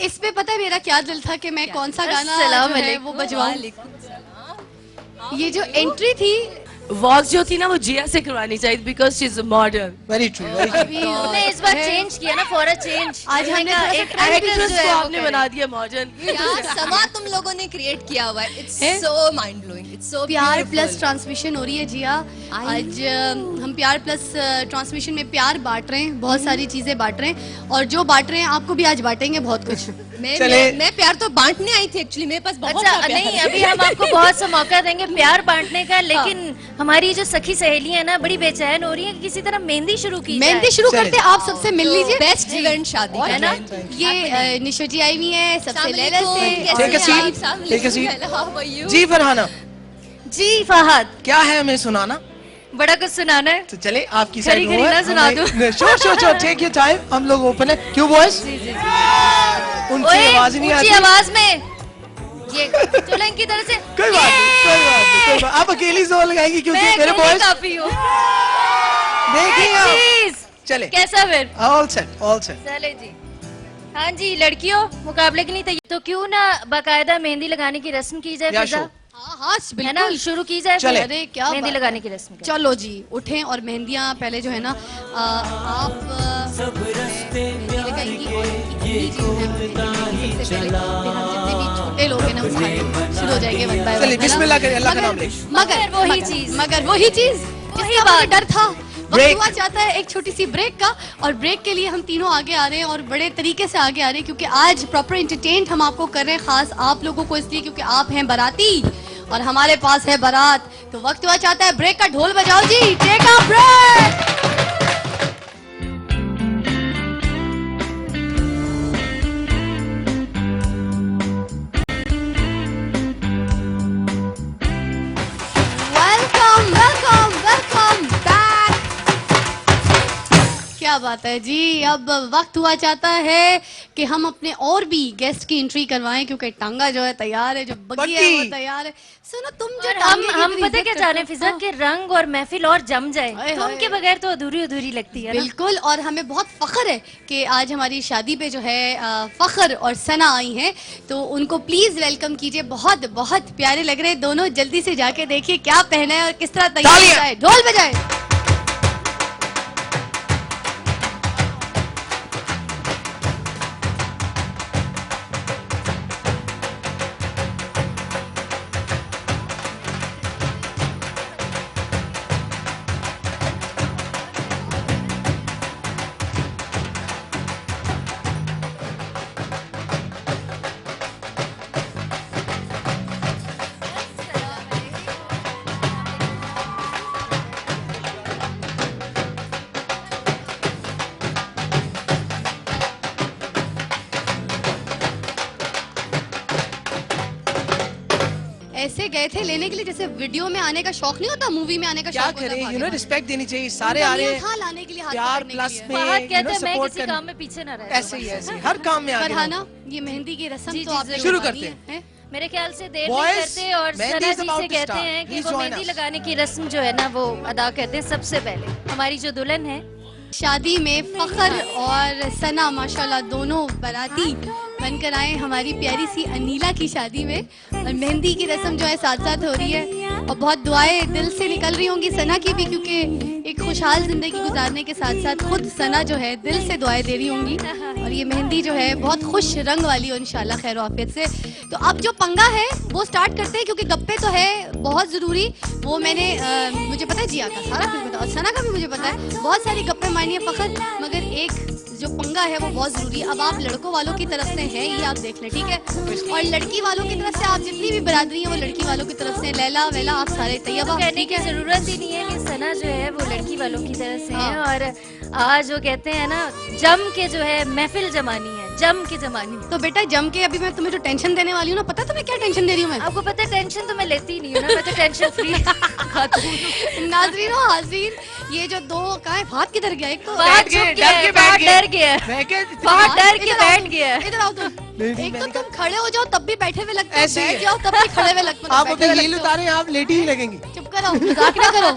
इसमें पता है मेरा क्या दिल था कि मैं कौन सा गाना अस्सलाम जो है वालेकुम। वो बजवाऊं। ये जो एंट्री थी, वॉक जो थी ना वो जिया से करवानी चाहिए, because she is modern. Very true, very true. अभी हमने इस बार चेंज किया ना, फॉर अ चेंज। आज हमने थोड़ा सा एक trend actress एक्ट्रेस जो को है वो आपने करे। बना दिया मॉडर्न। क्या समा तुम लोगों ने क्रिएट किया हुआ है। इट्स है? So mind blowing, it's so प्यार प्लस ट्रांसमिशन हो रही है जिया। आज हम प्यार प्लस ट्रांसमिशन में प्यार बांट रहे हैं, बहुत सारी चीजें बांट रहे हैं, और जो बांट रहे हैं आपको भी आज बांटेंगे बहुत कुछ। मैं प्यार तो बांटने आई थी एक्चुअली, मेरे पास बहुत अच्छा सारा प्यार नहीं, है। अभी हम आपको बहुत सा मौका देंगे प्यार बांटने का, लेकिन हमारी जो सखी सहेली है ना बड़ी बेचैन हो रही है कि किसी तरह मेहंदी शुरू की जाए। मेहंदी शुरू चलिए। करते हैं, आप सबसे मिल लीजिए। बेस्ट इवेंट शादी और का है ना, ये निशो जी आई हुई है, सबसे लैला से। Take a seat, take a seat। जी जी फरहाना, जी फहद, क्या है हमें सुनाना? बड़ा कुछ सुनाना है। तो चले आपकी खरी साइड खरी ना सुना दूं। शोर टेक योर टाइम, हम लोग ओपन है। क्यों बॉयज? उनकी ओए, आवाज नहीं ऊंची आती। आवाज में ये चलो इनकी तरह से। कोई बात नहीं, कोई बात नहीं, कोई बात। आप अकेली जोर लगाएंगी क्योंकि मैं मेरे अकेली बॉयज काफी हूँ। देखिए आप। प्लीज चले कैसा फिर? All set all set. चले जी। हाँ जी लड़कियों, मुकाबले के लिए तैयार तो क्यों ना बाकायदा मेहंदी लगाने की रस्म की जाए या फिजा? शो। हाँ हाँ है ना, बिल्कुल शुरू की जाए चले। अरे क्या मेहंदी बात है। लगाने की रस्म की। चलो जी उठें और मेहंदियाँ पहले जो है ना आप मेहंदी लगाएंगी और इनकी जो है मेहंदी सबसे पहले फिर हम जितने भी छोटे लोग हैं ना वो सारे शुरू हो जाएंगे वन बाय वन। चलिए, बिस्मिल्लाह करें, अल्लाह का नाम लें। मगर वही चीज़। मगर वही चीज जिसका मुझे डर था। वक्त ब्रेक। हुआ चाहता है एक छोटी सी ब्रेक का, और ब्रेक के लिए हम तीनों आगे आ रहे हैं और बड़े तरीके से आगे आ रहे हैं क्योंकि आज प्रॉपर एंटरटेन हम आपको कर रहे हैं, खास आप लोगों को इसलिए क्योंकि आप हैं बाराती और हमारे पास है बारात। तो वक्त हुआ चाहता है ब्रेक का, ढोल बजाओ जी, take a break. Welcome welcome welcome back. क्या बात है जी। अब वक्त हुआ चाहता है कि हम अपने और भी गेस्ट की एंट्री करवाएं क्योंकि टांगा जो है तैयार है, जो बग्गी है वो तैयार है। सुनो तुम जो और टांगे की हम इतनी पता इज्जत क्या करते चाह रहे हैं हो। फिजा हाँ। के रंग और महफिल और जम जाए। हाय, तुम हाय। के बगैर तो अधूरी अधूरी लगती है ना। बिल्कुल, और हमें बहुत फख्र है कि आज हमारी शादी पे जो है फख्र और सना आई हैं, तो उनको प्लीज वेलकम कीजिए। बहुत बहुत प्यारे लग रहे हैं दोनों। जल्दी से जाके देखिए क्या पहना है और किस तरह तैयार तालियां। है। ढोल बजाए। ऐसे गए थे लेने के लिए जैसे वीडियो में आने का शौक नहीं होता, मूवी में आने का क्या शौक होता है। करें, यू नो रिस्पेक्ट देनी चाहिए। सारे आ रहे हैं लाने के लिए, हाथ प्यार पकड़ने के प्लस लिए। में, फहद you कहते know, हैं मैं support किसी करना। काम में पीछे ना रहे। ऐसे ही ऐसे ही, हर काम में आगे फरहाना, रहूं। ये मेहंदी की रस्म जी, तो जी, आपने जरूर। शुरू करवानी करते है। मेरे ख्याल से देर Boys, नहीं करते और मेहंदी सना is जी about से to कहते start. हैं कि Please वो join मेहंदी us. लगाने की रस्म जो है ना वो अदा करते हैं सबसे पहले। हमारी जो दुल्हन है शादी में फखर और सना माशाल्लाह दोनों बाराती बनकर आए हमारी प्यारी सी अनीला की शादी में, और मेहंदी की रस्म जो है साथ साथ हो रही है और बहुत दुआएं दिल से निकल रही होंगी सना की भी, क्योंकि एक खुशहाल जिंदगी गुजारने के साथ साथ खुद सना जो है दिल से दुआएं दे रही होंगी, और ये मेहंदी जो है बहुत खुश रंग वाली हो इंशाल्लाह खैर आफियत से। तो अब जो पंगा है वो स्टार्ट करते हैं क्योंकि गप्पे तो है बहुत ज़रूरी। वो मैंने मुझे पता है जिया का सारा कुछ पता और सना का भी मुझे पता है, बहुत सारी गप्पे मारनी है फ़खर, मगर एक जो पंगा है वो बहुत ज़रूरी है। अब आप लड़कों वालों की तरफ से हैं ये आप देख लें, ठीक है, और लड़की वालों की तरफ से आप जितनी भी बरादरी है वो लड़की वालों की तरफ से, लैला वैला आप सारे तैयबा, कहने की जरूरत ही नहीं है कि सना जो है वो लड़की वालों की तरफ से है, और आज वो कहते हैं ना जम के जो है महफिल जमानी है, जम के जमानी। तो बेटा जम के अभी मैं तुम्हें जो टेंशन देने वाली हूँ ना, पता तुम्हें क्या टेंशन दे रही हूँ मैं? आपको पता है टेंशन तो मैं लेती ही नहीं हूँ ना, मैं तो टेंशन फ्री खातून। नाज़रीन और हाज़रीन, ये जो दो कहाँ है, फहद किधर गया? एक तो फहद चुप गया है, फहद डर गया है, फहद डर के बैठ गया है। इधर आओ तुम। एक तो तुम खड़े हो जाओ तब भी बैठे हुए लगते हो, ऐसे ही बैठ है। जाओ तब भी खड़े हुए लगते हो, आप बैठे अभी हुए हील लगते हो। उतारे, आप लेडी ही लगेंगी। चुप करो, मजाक ना करो।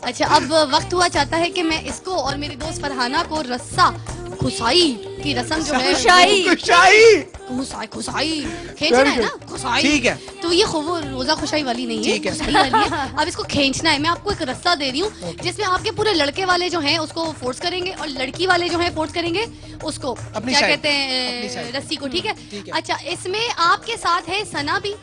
अच्छा अब वक्त हुआ चाहता है कि मैं इसको और मेरी दोस्त फरहाना को रस्सा खुशाई की रस्म जो है खुशाई खींचना है ना, खुशाई, ठीक है। तो ये वो रोजा खुशाई वाली नहीं है, ठीक है। खुशाई वाली है। अब इसको खींचना है, मैं आपको एक रस्सा दे रही हूँ जिसमें आपके पूरे लड़के वाले जो हैं उसको फोर्स करेंगे और लड़की वाले जो हैं फोर्स करेंगे उसको, अपनी क्या side, कहते अपनी हैं, side। रस्सी को, ठीक है। ठीक है। अच्छा इसमें आपके साथ है सना भी,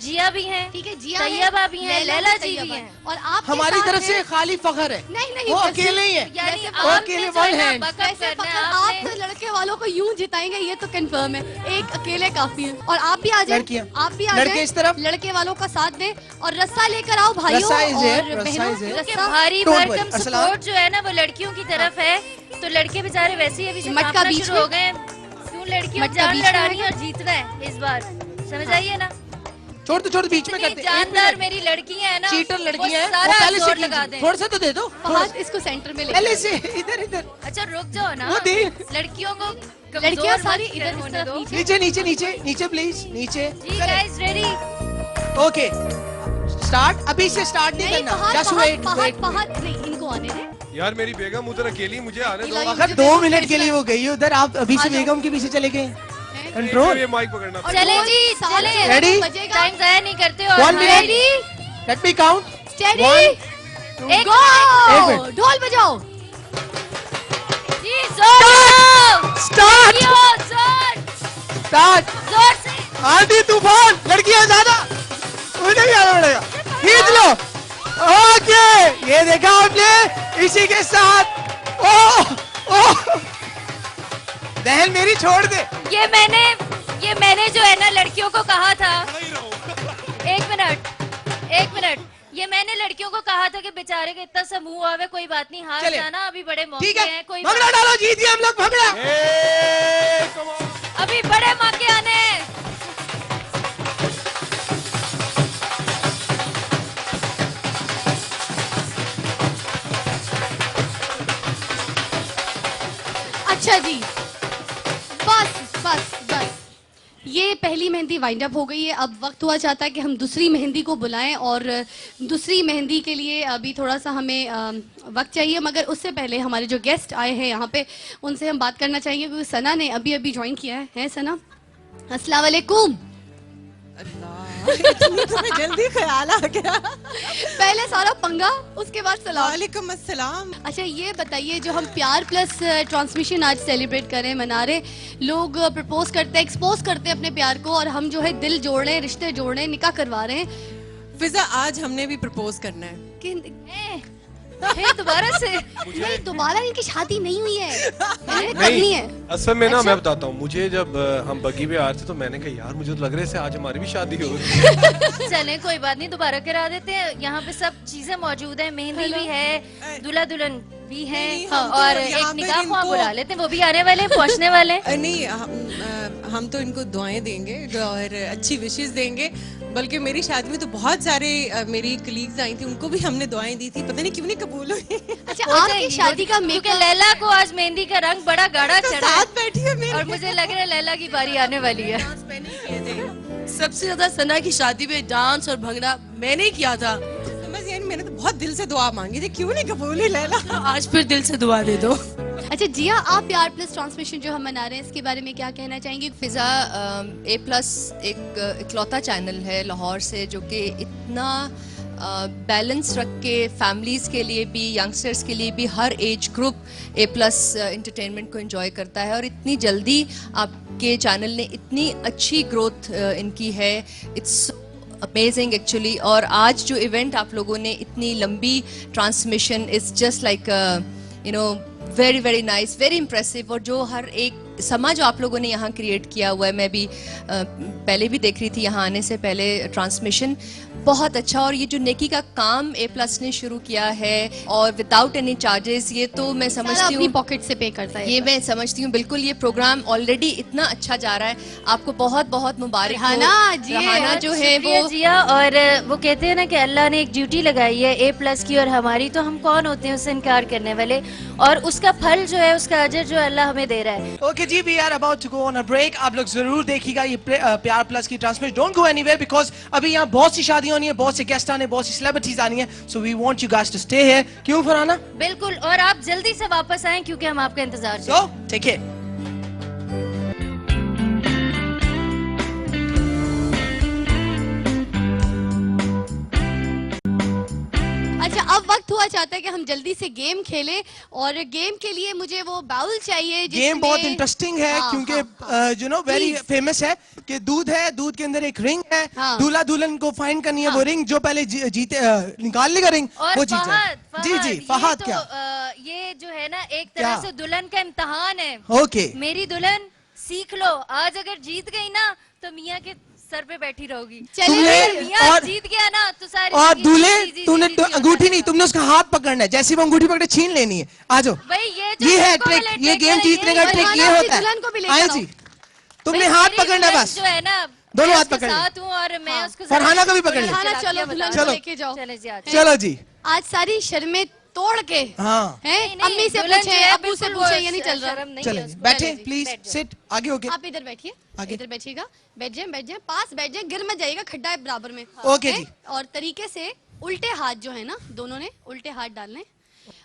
जिया भी हैं, ठीक है, जिया तैयबा भी हैं, लैला जी भी तैयबा हैं, और आप हमारी तरफ से खाली फखर है, नहीं वो वैसे- अकेले ही है, यानी वो आपने अकेले जो one है ना hand। बकअप वैसे करना फखर है, आप आपने तो लड़के वालों को यूं जिताएंगे ये तो कंफर्म है, एक अकेले काफी है। और आप भी आ जाए, लड़कियां। आप भी आ लड़के जाए, इस तरफ। लड़के वालों का साथ दें और रस्सा लेकर आओ भाइयों रस्सा is here, और रस्सा बहनों, is here। कि रस्सा भारी Don't worry, भरकम अस्सलाम। सपोर्ट जो है ना वो लड़कियों की तरफ है, तो लड़के बेचारे वैसे ही अभी से मटका कांपना बीच शुरू में। हो गए हैं। क्यों लड़कियों मटका जान बीच में लड़ानी है। और जीतना है इस बार, समझ आइए ना। छोड़ दो बीच में इतनी करते जानदार मेरी लड़कियां हैं ना, चीटर लड़कियां हैं, वो वो सारा पहले से जोर लगा कीजिए। दें। थोड़ा सा तो दे दो, फहद इसको सेंटर में ले पहले से इधर इधर, अच्छा रुक जाओ ना, वो दे। लड़कियों को लड़कियां कमजोर सारी मत इधर इस होने तरफ दो। नीचे। नीचे नीचे नीचे नीचे प्लीज, नीचे। जी गाइस रेडी, ओके स्टार्ट, अभी से स्टार्ट नहीं नहीं करना, Fahad just Fahad wait Fahad wait. Fahad नहीं, इनको आने दें, यार मेरी बेगम उधर अकेली, मुझे आने दो। अगर 2 मिनट के लिए वो गई उधर, आप अभी से बेगम के पीछे चले गए। कंट्रोल। ये माइक पकड़ना। चले जी, चले। रेडी? टाइम जाया नहीं करते और 1 minute. Let me count. Steady, एक गो, ढोल बजाओ। जी, जोर स्टार्ट। जोर स्टार्ट। जोर से। आंधी तूफान, लड़कियां ज्यादा, उन्हें भी आना पड़ेगा। खींच लो। ओके, ये देखा आपने, इसी के साथ। ओह ओह, बहन मेरी छोड़ दे। ये मैंने जो है ना लड़कियों को कहा था, एक मिनट, ये मैंने लड़कियों को कहा था कि बेचारे का इतना सा मुंह आवे, कोई बात नहीं, हार चले। जाना, अभी बड़े मौके ठीक है, हैं, कोई भंगड़ा डालो, जीत गए हम लोग, भंगड़ा। अभी बड़े मौके आने हैं। अच्छा जी, बस ये पहली मेहंदी वाइंड अप हो गई है। अब वक्त हुआ चाहता है कि हम दूसरी मेहंदी को बुलाएं, और दूसरी मेहंदी के लिए अभी थोड़ा सा हमें वक्त चाहिए, मगर उससे पहले हमारे जो गेस्ट आए हैं यहाँ पे, उनसे हम बात करना चाहेंगे, क्योंकि सना ने अभी ज्वाइन किया है सना? अस्सलाम वालेकुम। तुम्हें जल्दी ख्याल आ गया। पहले सारा पंगा, उसके बाद सलाम। वालेकुम अस्सलाम। अच्छा ये बताइए, जो हम प्यार प्लस ट्रांसमिशन आज सेलिब्रेट कर रहे हैं, मना रहे, लोग प्रपोज करते हैं, एक्सपोज करते हैं अपने प्यार को, और हम जो है दिल जोड़ रहे हैं, रिश्ते जोड़ रहे हैं, निकाह करवा रहे हैं। फिजा आज हमने भी प्रपोज करना है। दोबारा से? नहीं, दोबारा इनकी शादी नहीं हुई है, करनी नहीं है। असल में ना मैं बताता हूँ, मुझे जब हम बग्गी पे आ रहे थे तो मैंने कहा यार मुझे तो लग रहा है आज हमारी भी शादी हो गई। चले कोई बात नहीं, दोबारा करा देते हैं। यहाँ पे सब चीजें मौजूद है, मेहंदी भी है, दूल्हा दुल्हन भी है, और एक निकाह को आप बुला लेते हैं, वो भी आने वाले हैं, पहुँचने वाले हैं। नहीं, हम तो इनको दुआएं देंगे और अच्छी विशेस देंगे। बल्कि मेरी शादी में तो बहुत सारे मेरी कलीग्स आई थी, उनको भी हमने दुआएं दी थी, पता नहीं क्यों नहीं कबूल हुई। अच्छा, आपकी शादी का क्योंकि लैला को आज मेहंदी का रंग बड़ा गाढ़ा तो चढ़ा साथ बैठी है मेरे। और मुझे लग रहा है लैला की बारी आने वाली है। सबसे ज्यादा सना की शादी में डांस और भंगड़ा मैंने किया था। समझ यानी मैंने तो बहुत दिल से दुआ मांगी थी, क्यों नहीं कबूल हुई लैला? आज फिर दिल से दुआ दे दो। अच्छा जिया, आप प्यार प्लस ट्रांसमिशन जो हम मना रहे हैं, इसके बारे में क्या कहना चाहेंगी? फिजा A+ एक इकलौता चैनल है लाहौर से जो कि इतना बैलेंस रख के फैमिलीज़ के लिए भी, यंगस्टर्स के लिए भी, हर एज ग्रुप A+ एंटरटेनमेंट को एंजॉय करता है, और इतनी जल्दी आपके चैनल ने इतनी अच्छी ग्रोथ इनकी है। It's amazing actually. और आज जो इवेंट आप लोगों ने, इतनी लंबी transmission, is just like you know very very nice, very impressive. और जो हर एक समा जो आप लोगों ने यहाँ क्रिएट किया हुआ है, मैं भी पहले भी देख रही थी यहाँ आने से पहले ट्रांसमिशन, बहुत अच्छा। और ये जो नेकी का काम A+ ने शुरू किया है, और विदाउट एनी चार्जेस, ये तो मैं समझती हूँ पॉकेट से पे करता है। ये मैं समझती हूँ बिल्कुल। ये प्रोग्राम ऑलरेडी इतना अच्छा जा रहा है, आपको बहुत बहुत मुबारक हो। रहाना जो है वो जिया, और वो कहते हैं ना कि अल्लाह ने एक ड्यूटी लगाई है A+ की और हमारी, तो हम कौन होते हैं उससे इनकार करने वाले, और उसका फल जो है, उसका अजर जो अल्लाह हमें दे रहा है। ओके जी, we are about to go on a break. आप लोग जरूर देखिएगा ये प्यार प्लस की transmission. Don't go anywhere, because अभी यहाँ बहुत सी शादियां होनी है, बहुत से गेस्ट आने, बहुत सी सेलिब्रिटीज आनी है, so we want you guys to stay here. क्यों फरहाना? बिल्कुल, और आप जल्दी से वापस आएं क्योंकि हम आपका इंतजार कर रहे हैं। So take care. अच्छा, अब वक्त हुआ चाहता है कि हम जल्दी से गेम खेलें, और गेम के लिए मुझे वो बाउल चाहिए। गेम बहुत इंटरेस्टिंग है, क्योंकि यू नो वेरी फेमस है कि दूध है, दूध के अंदर एक रिंग है, दूल्हा दुल्हन को फाइंड करनी है, वो रिंग जो पहले जीते निकाल लेगा रिंग, वो जीत जाए। जी जी, फहद क्या? ये जो है ना एक तरह से दुल्हन का इम्तिहान है। ओके, मेरी दुल्हन सीख लो, आज अगर जीत गई ना तो मियाँ के सर पे बैठी रहोगी। और जीत गया ना तो सारी, और दूल्हे तूने अंगूठी नहीं, तुमने उसका हाथ पकड़ना है, जैसे वो अंगूठी पकड़े छीन लेनी है। आ जाओ, ये है ट्रिक, ये गेम जीतने का ट्रिक ये होता है। आए जी, तुमने हाथ पकड़ना है बस, जो है ना दोनों हाथ पकड़ साथ हूँ, और मैं उसको फरहाना को भी पकड़ ले। चलो दुल्हन को लेके जाओ। चलो जी, आज सारी शर्में तोड़ के हाँ हैं, अम्मी से पूछे, अब्बू से पूछे, ये नहीं चल रहा। चले बैठे, प्लीज सिट, आगे होके। आप इधर बैठिए, इधर बैठिएगा, बैठ जाए, पास बैठ जाए, गिर मत जाइएगा, खड्डा है बराबर में। ओके जी। और तरीके से उल्टे हाथ जो है ना, दोनों ने उल्टे हाथ डालने,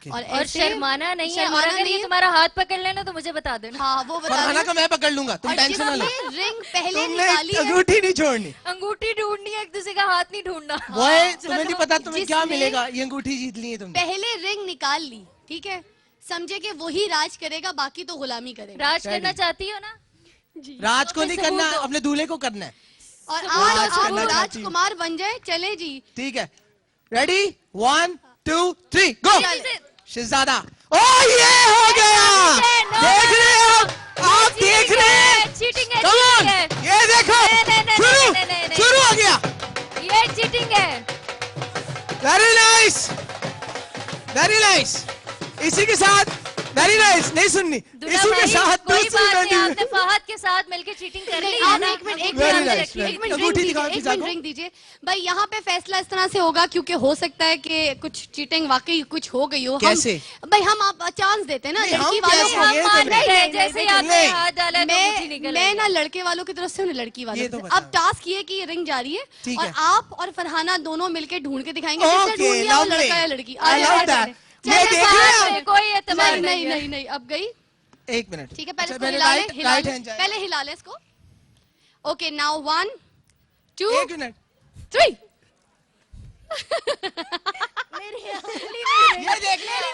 और और ऐसे शर्माना नहीं है, और शर्माना अगर नहीं ये है। तुम्हारा हाथ पकड़ लेना तो मुझे बता देना। हाँ वो बता फरहाना देना। का मैं पकड़ लूंगा, तुम और टेंशन ना लो। जिसने रिंग पहले तुमने निकाली है, अंगूठी नहीं छोड़नी। अंगूठी ढूंढनी है, एक दूसरे का हाथ नहीं ढूंढना। वो है, तुम्हें नहीं पता तुम्हें क्या जिसने मिलेगा, ये अंगूठी जीत ली है तुमने। पहले रिंग निकाल ली, ठीक है, समझे कि वही राज करेगा, बाकी तो गुलामी करेगा। राज करना चाहती हो ना? राज को नहीं सबूत करना, दो। अपने दूल्हे को करना है। और राज आज आप करना चाहती हूँ। राजकुमार बन जाए, चले जी। ठीक है, रेडी 1 2 3 गो। शहजादा, ओ ये हो गया, देख रहे हो आप, देख रहे हैं, चीटिंग है, Come on, चीटिंग है। ये देखो, नहीं, शुरू हो गया। ये चीटिंग है। Very nice, very nice. इसी के साथ वेरी नाइस, नहीं सुननी, दुल्हा इसी के भाई, साथ कोई दूसरी बात नहीं, बंदी- आपने फहद के साथ मिलकर चीटिंग कर ली है आप ना? एक मिनट Very nice, एक very मिनट nice. ड्रिंक अंगूठी दीजिए, दिखाओ एक फिजा मिनट को। ड्रिंक दीजिए भाई। यहाँ पे फैसला इस तरह से होगा क्योंकि हो सकता है कि कुछ चीटिंग वाकई कुछ हो गई हो। कैसे? भाई हम आप चांस देते हैं ना नहीं, हम लड़की वालों कैसे? को। ये तो हम नहीं, नहीं, जैसे ही आपने नहीं। हाथ डाला तो मुट्ठी निकल मैं आई। ना लड़के वालों की तरफ से हूँ, लड़की वालों ये की तो तरफ। बताओ। अब टास्क ये कि ये रिंग जारी है ठीक और है। आप और फरहाना दोनों मिलके ढूंढ के दिखाएंगे Okay, जिसने ढूंढ लिया वो lovely. लड़का या लड़की। I आगे love बढ़ते that. हैं। ये चलिए, देख रहे हैं साथ आप? में कोई एतबार नहीं नहीं है। नहीं नहीं, अब गई। एक मिनट, ठीक है, पहले अच्छा, इसको पहले हिला ले, right- हिला right ले, hand जाए। पहले हिला ले इसको। ओके नाउ 1 2 एक मिनट, 3। ये देख, ना,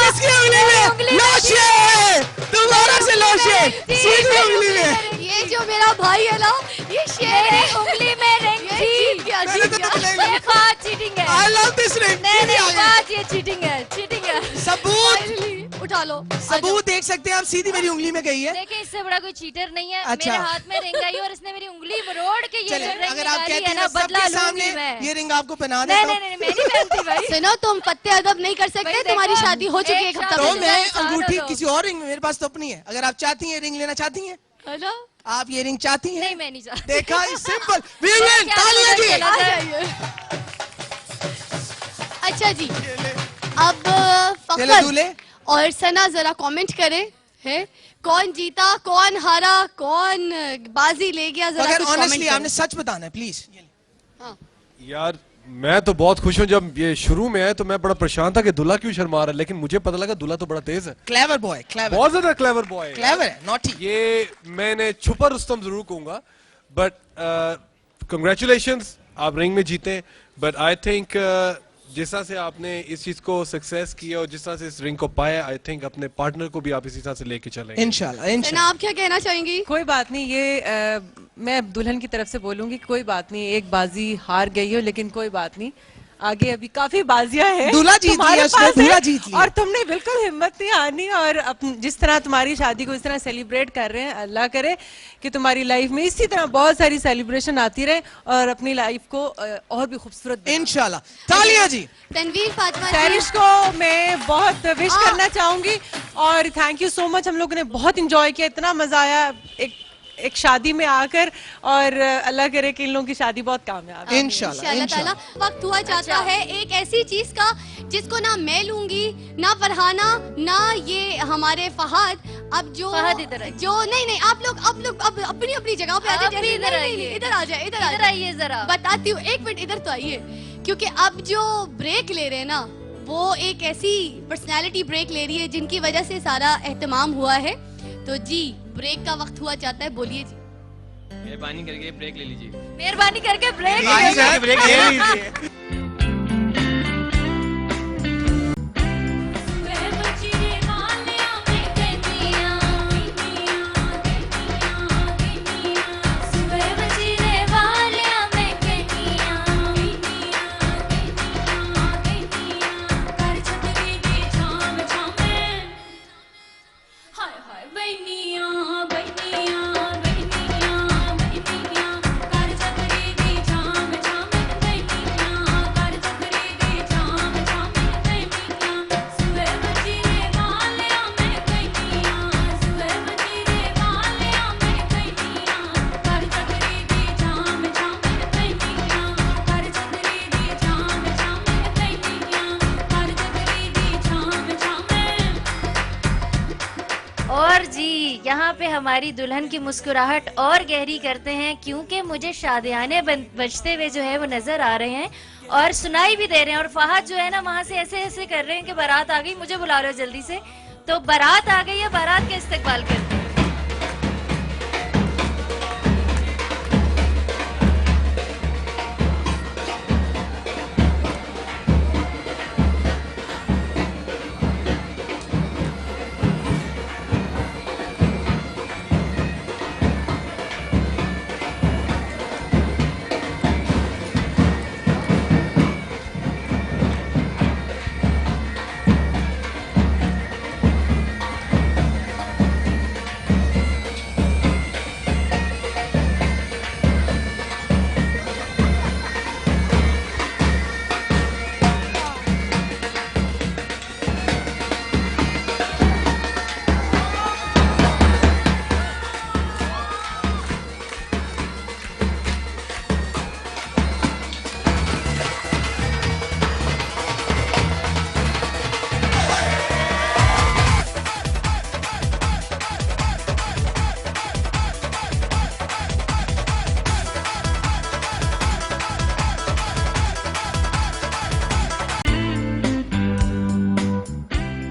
किसकी उंगली में लोशन, दोबारा से लोशन, सीधी उंगली में। ये जो मेरा भाई है ना, ये शेर है। उंगली में रिंग ये थी। जीत गया, मैंने जीत तो गया। तुम्हें नहीं- ये बात चीटिंग है। I love this ring. नहीं सीधी आ नहीं, गई। बात ये चीटिंग है, चीटिंग है। सबूत, Finally, उठा लो। सबूत देख सकते हैं आप, सीधी मेरी उंगली में गई है। देखिए इससे बड़ा कोई चीटर नहीं है। अच्छा। मेरे हाथ में रिंग आई और इसने मेरी उंगली मरोड़ के ये चले, रिंग अगर आप निकाली कहती है हैं ना, ना बदला सबके लूंगी सामने मैं। ये रिंग आपको पहना नहीं देता नहीं हूँ, नहीं, मैं नहीं पहनती भाई। सुनो, तुम पत्ते अदब नहीं कर सकते, भाई तुम्हारी देखो, शादी हो चुकी है एक एक हफ्ता शादी तो पहले। मैं साथ अंगूठी दो। किसी और रिंग में, मेरे पास तो अपनी है। अगर आप चाहती हैं रिंग लेना चाहती हैं, है ना? आप ये रिंग चाहती हैं? नहीं मैं नहीं चाहती। देखा, सिंपल। विवियन, तालियां जी। चला आ जाए। जाइए। अच्छा जी, अब चले फखर दूल्हे। और सना जरा कमेंट करें, है कौन जीता, कौन हारा, कौन बाजी ले गया, जरा अगर कुछ ऑनेस्टली कमेंट आपने सच बताना है प्लीज। यार मैं तो बहुत खुश हूँ। जब ये शुरू में आया तो मैं बड़ा परेशान था कि दूल्हा क्यों शर्मा रहा है, लेकिन मुझे पता लगा दूल्हा तो बड़ा तेज है, क्लेवर बॉय, क्लेवर, बहुत ज्यादा क्लेवर बॉय, क्लेवर है, नॉटी। ये मैंने छुपा रुस्तम जरूर कहूंगा, बट कंग्रेचुलेशंस, आप रिंग में जीते। बट आई थिंक जिस तरह से आपने इस चीज को सक्सेस किया और जिस तरह से इस रिंग को पाया, आई थिंक अपने पार्टनर को भी आप इसी तरह से लेके चलेंगे इंशाल्लाह, सना, इंशाल्लाह। आप क्या कहना चाहेंगी? कोई बात नहीं, ये मैं दुल्हन की तरफ से बोलूंगी, कोई बात नहीं, एक बाजी हार गई हो लेकिन कोई बात नहीं, आगे अभी काफी बाजियां हैं। दूल्हा जीत तुम्हारे लिया उसने, पास है, दूल्हा जीत लिया। और तुमने बिल्कुल हिम्मत नहीं हारनी, और जिस तरह तुम्हारी शादी को इस तरह सेलिब्रेट कर रहे हैं, अल्लाह करे कि तुम्हारी लाइफ में इसी तरह बहुत सारी सेलिब्रेशन आती रहे और अपनी लाइफ को और भी खूबसूरत बनाए। इंशाल्लाह। तालियां जी। तनवीर फातिमा जी, सैरिश को मैं बहुत विश करना चाहूंगी और थैंक यू सो मच। हम लोगों ने बहुत इंजॉय किया, इतना मजा आया एक शादी में आकर, और अल्लाह करे कि इन लोगों की शादी बहुत कामयाब है। इंशाल्लाह, इंशाल्लाह ताला। वक्त हुआ जाता है एक ऐसी चीज का जिसको ना मैं लूंगी, ना फरहाना, ना ये हमारे फहद। अब जो फहद इधर आइए। जो नहीं आप लोग अब अपनी अपनी जगह पे आ आप जाइए। भी इधर नहीं, आइए। इधर आ जाए, इधर इधर आइए जरा। बताती हूँ, एक मिनट इधर तो आइए, क्योंकि अब जो ब्रेक ले रहे हैं ना, वो एक ऐसी पर्सनालिटी ब्रेक ले रही है जिनकी वजह से सारा एहतमाम हुआ है। तो जी ब्रेक का वक्त हुआ जाता है, बोलिए जी। मेहरबानी करके ब्रेक ले लीजिए। मेहरबानी करके ब्रेक ब्रेक ले लीजिए। और जी यहाँ पे हमारी दुल्हन की मुस्कुराहट और गहरी करते हैं, क्योंकि मुझे शादियाने बजते हुए जो है वो नजर आ रहे हैं और सुनाई भी दे रहे हैं। और फहद जो है ना वहां से ऐसे ऐसे कर रहे हैं कि बारात आ गई, मुझे बुला रहे हो जल्दी से। तो बारात आ गई है, बारात का इस्तकबाल करते हैं।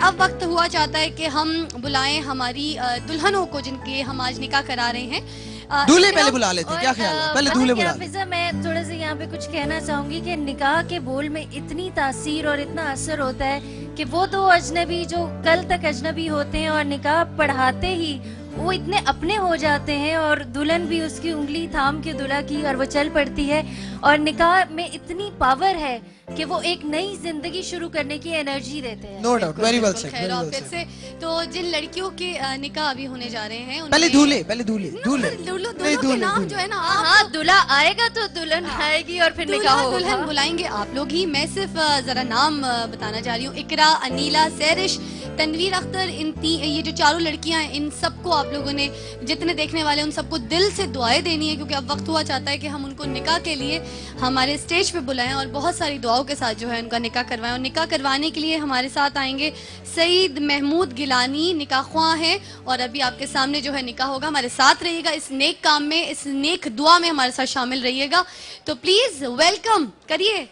अब वक्त हुआ चाहता है कि हम बुलाएं हमारी दुल्हनों को जिनके हम आज निकाह करा रहे हैं। दूल्हे पहले बुला लेते हैं, क्या ख्याल है? पहले दूल्हे बुला लेते हैं। हाफिजा, मैं थोड़ा सा यहाँ पे कुछ कहना चाहूंगी कि निकाह के बोल में इतनी तासीर और इतना असर होता है कि वो दो अजनबी जो कल तक अजनबी होते हैं और निकाह पढ़ाते ही वो इतने अपने हो जाते हैं, और दुल्हन भी उसकी उंगली थाम के दुल्हा की और वो चल पड़ती है। और निकाह में इतनी पावर है कि वो एक नई जिंदगी शुरू करने की एनर्जी देते हैं। No doubt, very well said. खैर ऑफिस से तो जिन लड़कियों के निकाह अभी होने जा रहे हैं पहले दूल्हे, पहले दूल्हे, दूल्हे दूल्हों के नाम जो है ना, हाँ, दूल्हा आएगा तो दुल्हन आएगी और फिर निकाह होगा। दुल्हन बुलाएंगे आप लोग ही। मैं सिर्फ जरा नाम बताना चाह रही हूँ। इकरा, अनीला, सैरिश, तनवीर अख्तर, ये जो चारों लड़कियां हैं, इन सबको आप लोगों ने जितने देखने वाले उन सबको दिल से दुआएं देनी है, क्योंकि अब वक्त हुआ चाहता है कि हम उनको निकाह के लिए हमारे स्टेज पे बुलाएं और बहुत सारी दुआओं के साथ जो है उनका निकाह करवाएं। और निकाह करवाने के लिए हमारे साथ आएंगे सईद महमूद गिलानी, निकाह ख्वाह हैं, और अभी आपके सामने जो है निकाह होगा। हमारे साथ रहिएगा इस नेक काम में, इस नेक दुआ में हमारे साथ शामिल रहिएगा। तो प्लीज वेलकम करिए।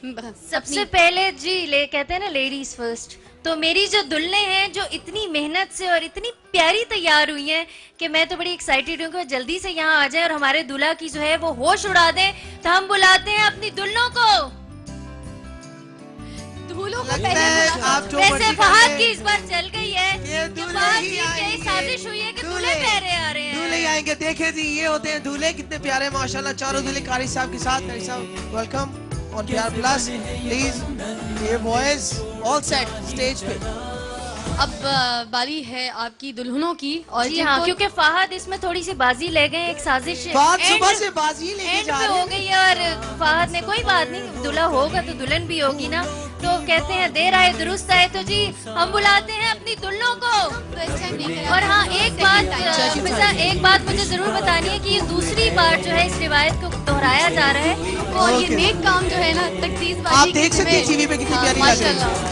सबसे पहले जी कहते हैं ना लेडीज फर्स्ट, तो मेरी जो दुल्हने हैं जो इतनी मेहनत से और इतनी प्यारी तैयार हुई हैं कि मैं तो बड़ी एक्साइटेड हूँ कि जल्दी से यहाँ आ जाए और हमारे दूल्हा की जो है वो होश उड़ा दें। तो हम बुलाते हैं अपनी दुल्हनों को। दूल्हों को वैसे फहद की इस बार चल गई है कि फहद की यही साजिश हुई है कि दूल्हे पहरे आ रहे हैं। दूल्हे आएंगे, देखे जी ये होते हैं दूल्हे, कितने प्यारे माशाल्लाह। चारों दूल्हे कारी साहब के साथ। कारी साहब welcome on PR plus please. ये बॉयज ऑल सेट स्टेज पे। अब बारी है आपकी दुल्हनों की। और जी हाँ, क्योंकि फहद इसमें थोड़ी सी बाजी ले गए, एक साजिश फहद सुबह से बाजी लेके जा रहे हैं। हो गई है। और फहद ने कोई बात नहीं, दूल्हा होगा तो दुल्हन भी होगी ना। तो कहते हैं देर आए दुरुस्त आए। तो जी हम बुलाते हैं अपनी दुल्हनों को। और हाँ, एक बात मुझे जरूर बतानी है कि ये दूसरी बार जो है इस रिवायत को दोहराया जा रहा है। और ये नेक काम जो है ना, तकदीसबाजी आप देख सकते हैं टीवी पे कितनी प्यारी लग रही है।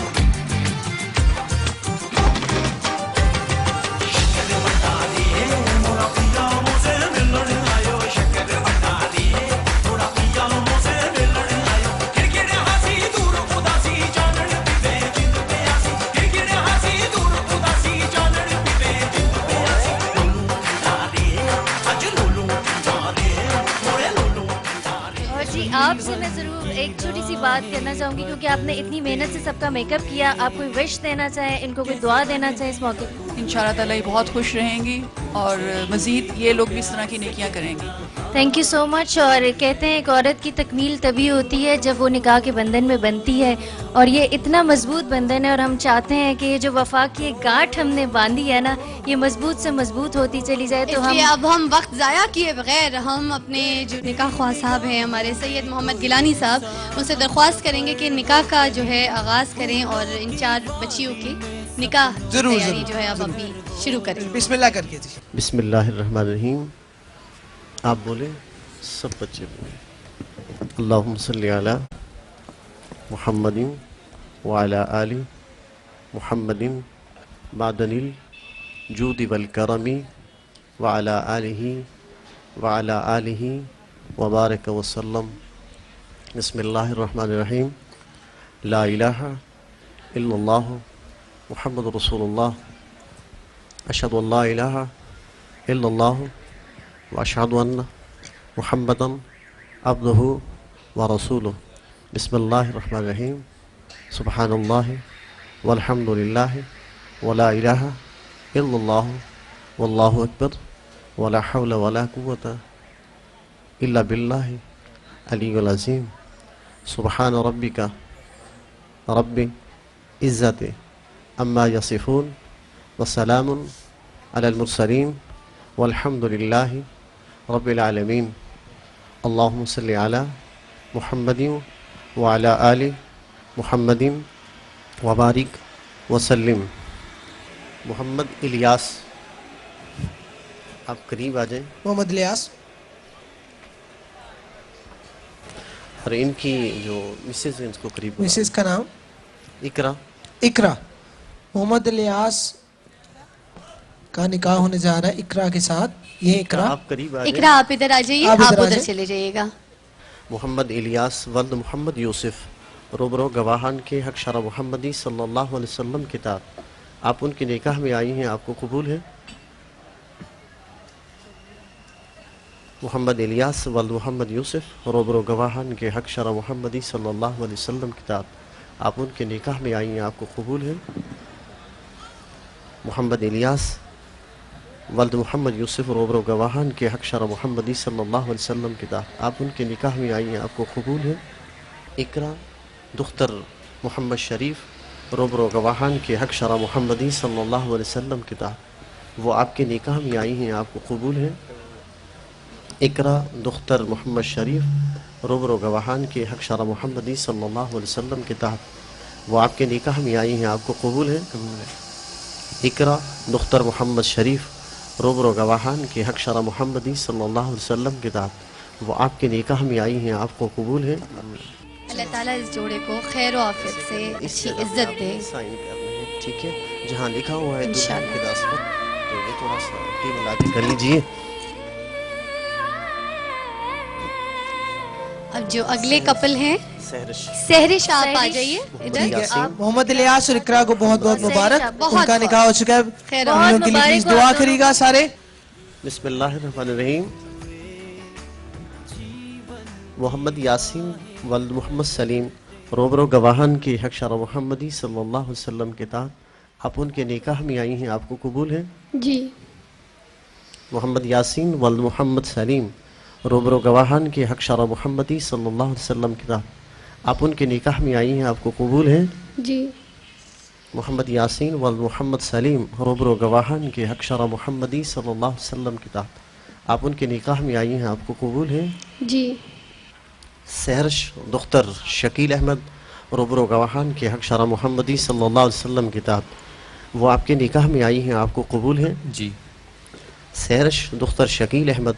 आपसे मैं जरूर एक छोटी सी बात करना चाहूंगी, क्योंकि आपने इतनी मेहनत से सबका मेकअप किया। आप कोई विश देना चाहे, इनको कोई दुआ देना चाहे इस मौके पर? इंशाल्लाह ताला ये बहुत खुश रहेंगी और मजीद ये लोग भी इस तरह की नेकियां करेंगी। Thank you so much. और कहते हैं एक औरत की तकमील तभी होती है जब वो निकाह के बंधन में बनती है, और ये इतना मजबूत बंधन है। और हम चाहते हैं कि ये जो वफा की एक गांठ हमने बांधी है ना, ये मजबूत से मजबूत होती चली जाए। तो अब हम वक्त जाया किए बगैर हम अपने जो निकाह ख्वाह साहब हैं हमारे सैयद मोहम्मद गिलानी साहब, उनसे दरख्वास्त करेंगे कि निकाह का जो है आगाज करें और इन 4 बच्चियों की निकाह तैयारी जो है अब अभी शुरू करें। बिस्मिल्लाह करके जी। बिस्मिल्लाहिर्रहमानिर्रहीम। आप बोले, सब बच्चे बोले। अल्लाहुम्मा सल्ली अला मुहम्मदिन व अला आलि मुहम्मदिन बादनिल जूदि वल करमी व अला आलिहि व बारक वसल्लम बिस्मिल्लाहिर्रहमानिर्रहीम। ला इलाहा इल्लल्लाह मुहम्मदुर रसूलुल्लाह। अशहदु अन ला इलाहा इल्लल्लाह व अशहदु अन्न मुहम्मदन अब्दुहु व रसूलुहु। बिस्मिल्लाहिर्रहमानिर्रहीम। सुब्हानल्लाहि वल्हम्दुलिल्लाहि व ला इलाहा इल्लल्लाह वल्लाहु अकबर व ला हौला व ला कुव्वता इल्ला बिल्लाहि अलीयुल अज़ीम। सुब्हान रब्बिका रब्बि इज़्ज़ति अम्मा यसिफून व सलामुन अलल मुरसलीन वल्हम्दुलिल्लाहि रब्बिल आलमीन। अल्लाहुम्मा सल्लि अला मुहम्मदिन व अला आलि मुहम्मदिन व बारिक व सल्लिम। मोहम्मद इलियास, आप करीब आ जाएं। मोहम्मद इलियास। और इनकी जो मिसेज है इनको करीब बुलाओ। मिसेज का नाम इकरा। इकरा। मोहम्मद इलियास का निकाह होने जा रहा है इकरा के साथ। ये इकरा, आप करीब आ जाएं। इकरा आप इधर आ जाइए, आप उधर चले जाइएगा। मोहम्मद इलियास वल्द मोहम्मद यूसुफ रूबरू गवाहान के हक शरा मोहम्मदी सल्लल्लाहु अलैहि वसल्लम के तहत आप उनके निकाह में आई हैं, आपको कबूल है? मोहम्मद इलियास वल्द मोहम्मद यूसुफ रूबरू गवाहान के हक शरा मोहम्मदी सल्लल्लाहु अलैहि वसल्लम के तहत आप उनके निकाह में आई हैं, आपको कबूल है? मोहम्मद इलियास वल्द मोहम्मद यूसुफ रूबरू गवाहान के हक शरा मोहम्मदी सल्लल्लाहु अलैहि वसल्लम के तहत आप उनके निकाह में आई हैं, आपको कबूल है? इकरा दुख्तर मोहम्मद शरीफ रूबरू गवाहान के हक शरा मोहम्मदी सल्लल्लाहु अलैहि वसल्लम के तहत वो आपके निकाह में आई हैं, आपको कबूल है? इकरा दुख्तर मोहम्मद शरीफ रूबरू गवाहान के हक शरा मोहम्मदी सल्लल्लाहु अलैहि वसल्लम के तहत वो आपके निकाह में आई हैं, आपको कबूल है? इकरा दुख्तर मोहम्मद शरीफ रूबरू गवाहान के हक शरा मोहम्मदी सल्लल्लाहु अलैहि वसल्लम के तहत वो आपके निकाह में आई हैं, आपको कबूल है? अल्लाह ताला इस जोड़े को खैर और आफियत से अच्छी इज्जत दे। साइन करने हैं, ठीक है? जहाँ लिखा हुआ है दुल्हन के दास्तान, तो ये थोड़ा सा टीम लाके कर लीजिए। अब जो अगले कपल हैं सहरिश, आप आ जाइए इधर। मोहम्मद इलियास और इकरा को बहुत बहुत मुबारक, उनका निकाह हो चुका है। खैर उन लोगों के लिए प्लीज दुआ करिएगा सारे। बिस्मिल्लाहिर्रहमानिर्रहीम। मोहम्मद यासीन वल्द मोहम्मद सलीम रूबरू गवाहान के हक शरा मोहम्मदी सल्लल्लाहु अलैहि वसल्लम के तहत आप उनके निकाह में आई हैं, आपको कबूल है? जी। मोहम्मद यासीन वल्द मोहम्मद सलीम रूबरू गवाहान के हक शरा मोहम्मदी सल्लल्लाहु अलैहि वसल्लम के तहत आप उनके निकाह में आई हैं, आपको कबूल है? जी। मोहम्मद यासीन वल्द मोहम्मद सलीम रूबरू गवाहान के हक शरा मोहम्मदी सल्लल्लाहु अलैहि वसल्लम के तहत आप उनके निकाह में आई हैं, आपको कबूल है? जी। सहर्श दुख्तर शकील अहमद रूबरू गवाहान के हक शरा मोहम्मदी सल्लल्लाहु अलैहि वसल्लम के तहत वो आपके निकाह में आई हैं, आपको कबूल है? जी। सहर्श दुख्तर शकील अहमद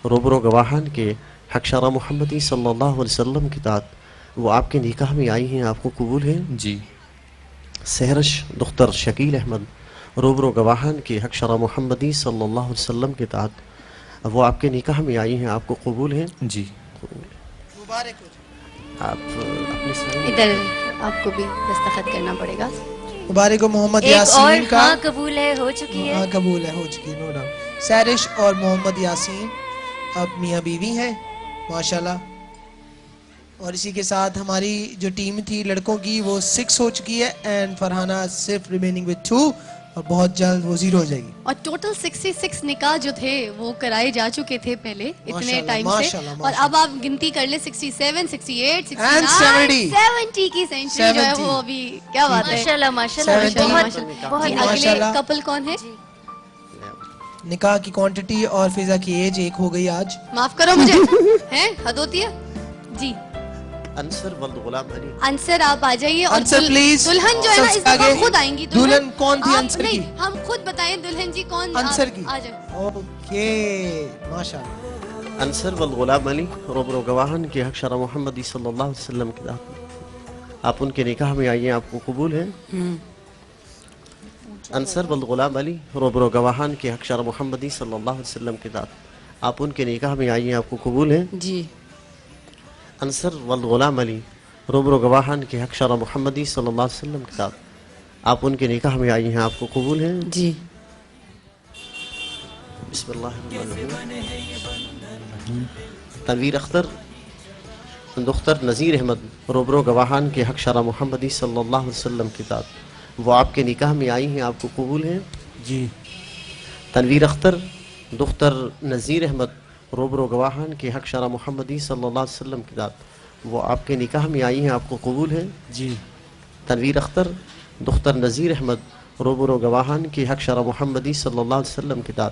रूबरू गवाहान के हक शरा मोहम्मदी सल्लल्लाहु अलैहि वसल्लम के तहत वो आपके निकाह में आई हैं, आपको कबूल है? जी। सहर्श दुख्तर शकील अहमद रूबरू गवाहान के हक शरा मोहम्मदी सल्लल्लाहु अलैहि वसल्लम के तहत वो आपके निकाह में आई हैं, आपको कबूल है? जी। मुबारक हो। आप अपने साइन इधर आपको भी दस्तखत करना पड़ेगा। मुबारक हो मोहम्मद एक यासीन और का। हाँ कबूल है, हो चुकी है। हाँ कबूल है, हो चुकी है, नो डाउट। सहरिश और मोहम्मद यासीन अब मियाँ बीवी हैं माशाल्लाह। और इसी के साथ हमारी जो टीम थी लड़कों की वो 6 हो चुकी है एंड फरहाना सिर्फ रिमेनिंग विद 2 और बहुत जल्द वो 0 हो जाएगी। और टोटल 66 निकाह जो थे वो कराए जा चुके थे पहले इतने माशाल्लाह, टाइम से। माशाल्लाह, और अब आप गिनती कर ले 67, 68, 69, And 70 70 की सेंचुरी जो है वो अभी क्या बात है। माशाल्लाह माशाल्लाह 70 बहुत जी, अगले माशाल्लाह। कपल कौन है? निकाह की क्वांटिटी और फिजा की एज एक हो गई आज। माफ करो मुझे हैं हद होती है जी। अंसर वल्द गुलाम अली। अंसर आप आ जाइए और अंसर प्लीज। दुल्हन जो है ना इस सबसे दफा आगे। खुद आएंगी। दुल्हन कौन थी आप अंसर नहीं, की? हम खुद बताएं दुल्हन जी कौन अंसर की। आ जाए। ओके माशाल्लाह। अंसर वल्द गुलाम अली रूबरू गवाहान के हक शरा मोहम्मदी सल्लल्लाहु अलैहि वसल्लम के तहत आप उनके निकाह में आई हैं, आपको कबूल है? अंसर वल्द गुलाम अली रूबरू गवाहान के हक शरा मोहम्मदी सल्लल्लाहु अलैहि वसल्लम के तहत आप उनके निकाह में आई हैं, आपको कबूल है? जी। अंसर वल गुलाम अली रूबरू गवाहान के हक शरा मोहम्मदी सल्लल्लाहु अलैहि वसल्लम के साथ आप उनके निकाह में आई हैं, आपको कबूल है? जी। बिस्मिल्लाहिर्रहमानिर्रहीम। तनवीर अख्तर दुख्तर नज़ीर अहमद रूबरू गवाहान के हक शरा मोहम्मदी सल्लल्लाहु अलैहि वसल्लम के साथ वो आपके निकाह में आई हैं, आपको कबूल है? जी। तनवीर अख्तर दुख्तर नज़ीर अहमद रूबरू गवाहान के हक शरा मोहम्मदी सल्लल्लाहु अलैहि वसल्लम के साथ वो आपके निकाह में आई हैं, आपको कबूल है? जी। तनवीर अख्तर दुख्तर नज़ीर अहमद रूबरू गवाहान के हक शरा मोहम्मदी सल्लल्लाहु अलैहि वसल्लम के साथ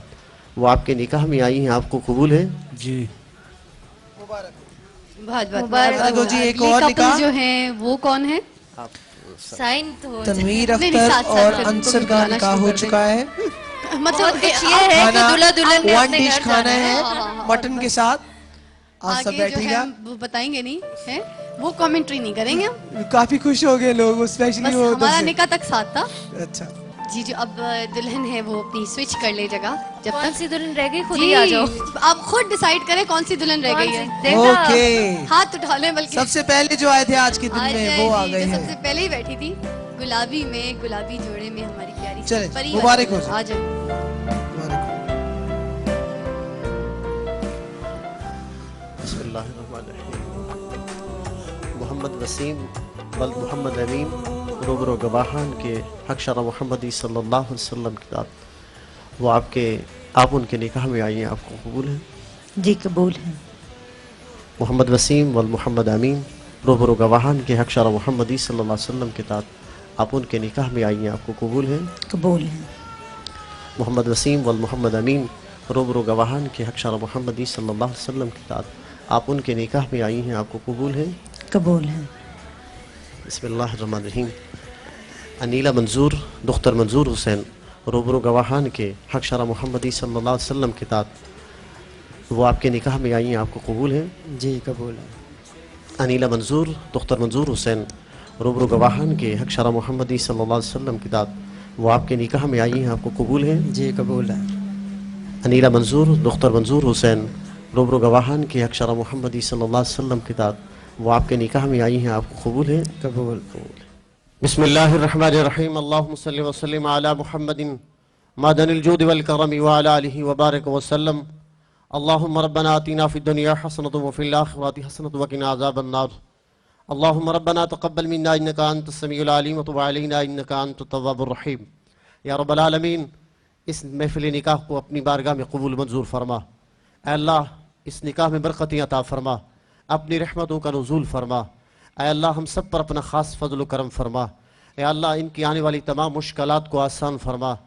वो आपके निकाह में आई हैं, आपको कबूल है? जी। बहुत बहुत मुबारक हो जी। एक ये और couple निकाह जो है वो कौन है? साइन तो तनवीर नहीं, अख्तर साथ-साथ और फिर अंसर उनको का बुलाना निकाह शुरू हो कर चुका है। मतलब कुछ ये है कि दूल्हा दुल्हन ने वन अपने डिश घर खाना जाना है हाँ, मटन के साथ। आप सब आगे जो है बैठिएगा। हम वो बताएंगे नहीं है, वो कमेंट्री नहीं करेंगे हम। काफी खुश हो गए लोग, स्पेशली बस वो हमारा निकाह तक साथ था। अच्छा जी जो अब दुल्हन है वो अपनी स्विच कर ले जगह। जब कौन तक सी दुल्हन रह गई खुद जी ही आ जाओ। आप खुद डिसाइड करें कौन सी दुल्हन रह गई है। ओके। हाथ उठा लें बल्कि सबसे पहले जो आए थे आज के दिन में वो आ गए जो हैं। सबसे पहले ही बैठी थी गुलाबी में, गुलाबी जोड़े में हमारी प्यारी सी चले, परी मुबारक हो वाली। जी। आ जाओ। बिस्मिल्लाहिर्रहमानिर्रहीम। मोहम्मद वसीम बल मोहम्मद अमीन रूबरू गवाहान के हक शरा मोहम्मदी सल्लल्लाहु अलैहि वसल्लम के साथ वो आप उनके निकाह में आई हैं, आपको कबूल है? जी कबूल है। मोहम्मद वसीम वल मोहम्मद अमीन रूबरू गवाहान के हक शरा मोहम्मदी सल्लल्लाहु अलैहि वसल्लम के साथ आप उनके निकाह में आई हैं, आपको कबूल है? कबूल है। मोहम्मद वसीम वल मोहम्मद अमीन रूबरू गवाहान के हक शरा मोहम्मदी सल्लल्लाहु अलैहि वसल्लम के साथ आप उनके निकाह में आई हैं, आपको कबूल है? कबूल है। बिस्मिल्लाहिर्रहमानिर्रहीम। अनीला मंजूर दुख्तर मंजूर हुसैन रूबरू गवाहान के हक शरा मोहम्मदी सल्लल्लाहु अलैहि वसल्लम के साथ वो आपके निकाह में आई हैं, आपको कबूल है? जी कबूल है। अनीला मंजूर दुख्तर मंजूर हुसैन रूबरू गवाहान के हक शरा मोहम्मदी सल्लल्लाहु अलैहि वसल्लम के साथ वो आपके निकाह में आई हैं, आपको कबूल है? जी कबूल है। अनीला मंजूर दुख्तर मंजूर हुसैन रूबरू गवाहान के हक शरा मोहम्मदी सल्लल्लाहु अलैहि वसल्लम के साथ वो आपके निकाह में आई हैं, आपको कबूल है? कबूल। बिस्मिल्लाहिर्रहमानिर्रहीम। अल्लाहुम्मा सल्लि व सल्लिम अला मुहम्मदिन मादनिल जूद वल करम व अला आलिहि व बारिक व सल्लम। अल्लाहुम्मा रब्बना आतिना फिद दुनिया हसनतन व फिल आखिरति हसनतन व किना अज़ाबन नार। अल्लाहुम्मा रब्बना तक़ब्बल मिन्ना इन्नका अंतस समीउल अलीम व तुब अलैना इन्नका अंतत तव्वाबुर रहीम। या रब्बल आलमीन, इस महफिल निकाह को अपनी बारगाह में कबूल मंजूर फरमा। ऐ अल्लाह, इस निकाह में बरकतें अता फरमा, अपनी रहमतों का नुज़ूल फरमा। ऐ अल्लाह, हम सब पर अपना ख़ास फजल करम फरमा। ऐ अल्लाह, इनकी आने वाली तमाम मुश्किलात को आसान फरमा।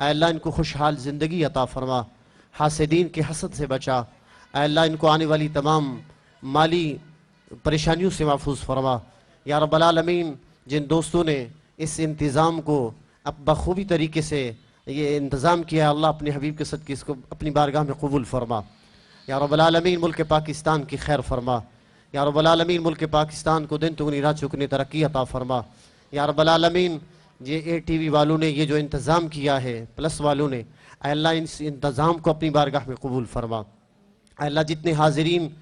ऐ अल्लाह, इनको खुशहाल ज़िंदगी अता फरमा, हासिदीन के हसद से बचा। ऐ अल्लाह, इनको आने वाली तमाम माली परेशानियों से महफूज फरमा। या रब्बल आलमीन, जिन दोस्तों ने इस इंतज़ाम को अब बखूबी तरीके से ये इंतज़ाम किया, अल्लाह अपने हबीब के सदक़े इसको अपनी बारगाह में कबूल फरमा। या रब्बल आलमीन, मुल्क पाकिस्तान की खैर फरमा। या रब्बल आलमीन, मुल्क पाकिस्तान को दिन दुगनी रात चौगुनी तरक्की अता फरमा। या रब्बल आलमीन, ये ATV वालों ने ये जो इंतज़ाम किया है, प्लस वालों ने, अल्लाह इस इंतज़ाम को अपनी बारगाह में कबूल फरमा। अल्लाह, जितने हाजिरीन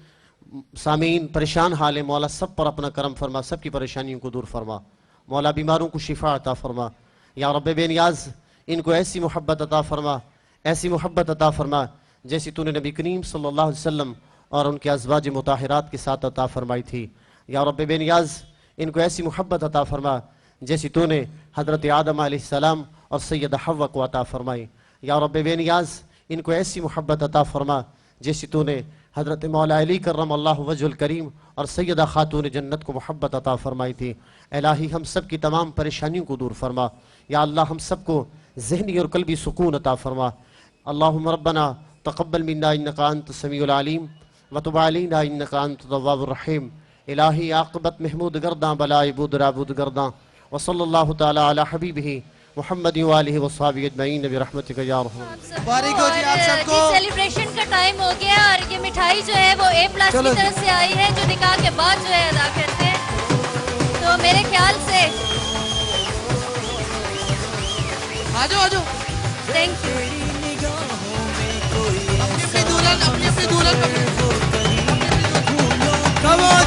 सामीन परेशान हाल है, मौला सब पर अपना करम फरमा, सब की परेशानियों को दूर फरमा। मौला बीमारों को शिफा अता फरमा। या रब्बे बेनियाज़, इनको ऐसी मोहब्बत अता फरमा, ऐसी मोहब्बत अता फरमा जैसी तूने नबी करीम सल्लल्लाहु अलैहि वसल्लम और उनके अज़वाज मुताहिरात के साथ अता फरमाई थी। या रब्बे बेनियाज़, इनको ऐसी मोहब्बत अता फरमा जैसी तूने हज़रत आदम अलैहिस्सलाम और सैयदा हव्वा को अता फरमाई। या रब्बे बेनियाज़, इनको ऐसी मोहब्बत अता फरमा जैसी तूने हज़रत मौला अली कर्रमल्लाहु वजहुल करीम और सैयदा खातून जन्नत को मोहब्बत अता फरमाई थी। इलाही, हम सब की तमाम परेशानियों को दूर फरमा। या अल्लाह, हम सबको ज़हनी और कल्बी सुकून अता फरमा। अल्लाहुम्मा रब्बना तक़ब्बल मिन्ना इन्नका अंतस समीउल अलीम व तुब अलैना इन्नका अंतत तव्वाबुर रहीम। इलाही, आक़िबत महमूद गर्दां बलाए बुद राबुद गर्दां व सल्लल्लाहु तआला अला हबीबिही मुहम्मद व आलिहि व सहाबिहि अजमईन बिरहमतिका या अरहम। मुबारक हो जी आप सबको। सेलिब्रेशन का टाइम हो गया और ये मिठाई जो है वो A+ की तरफ से आई है, जो निकाह के बाद जो है अदा करते हैं। तो मेरे ख्याल से आ जाओ थैंक यू। अपनी दुल्हन Come on,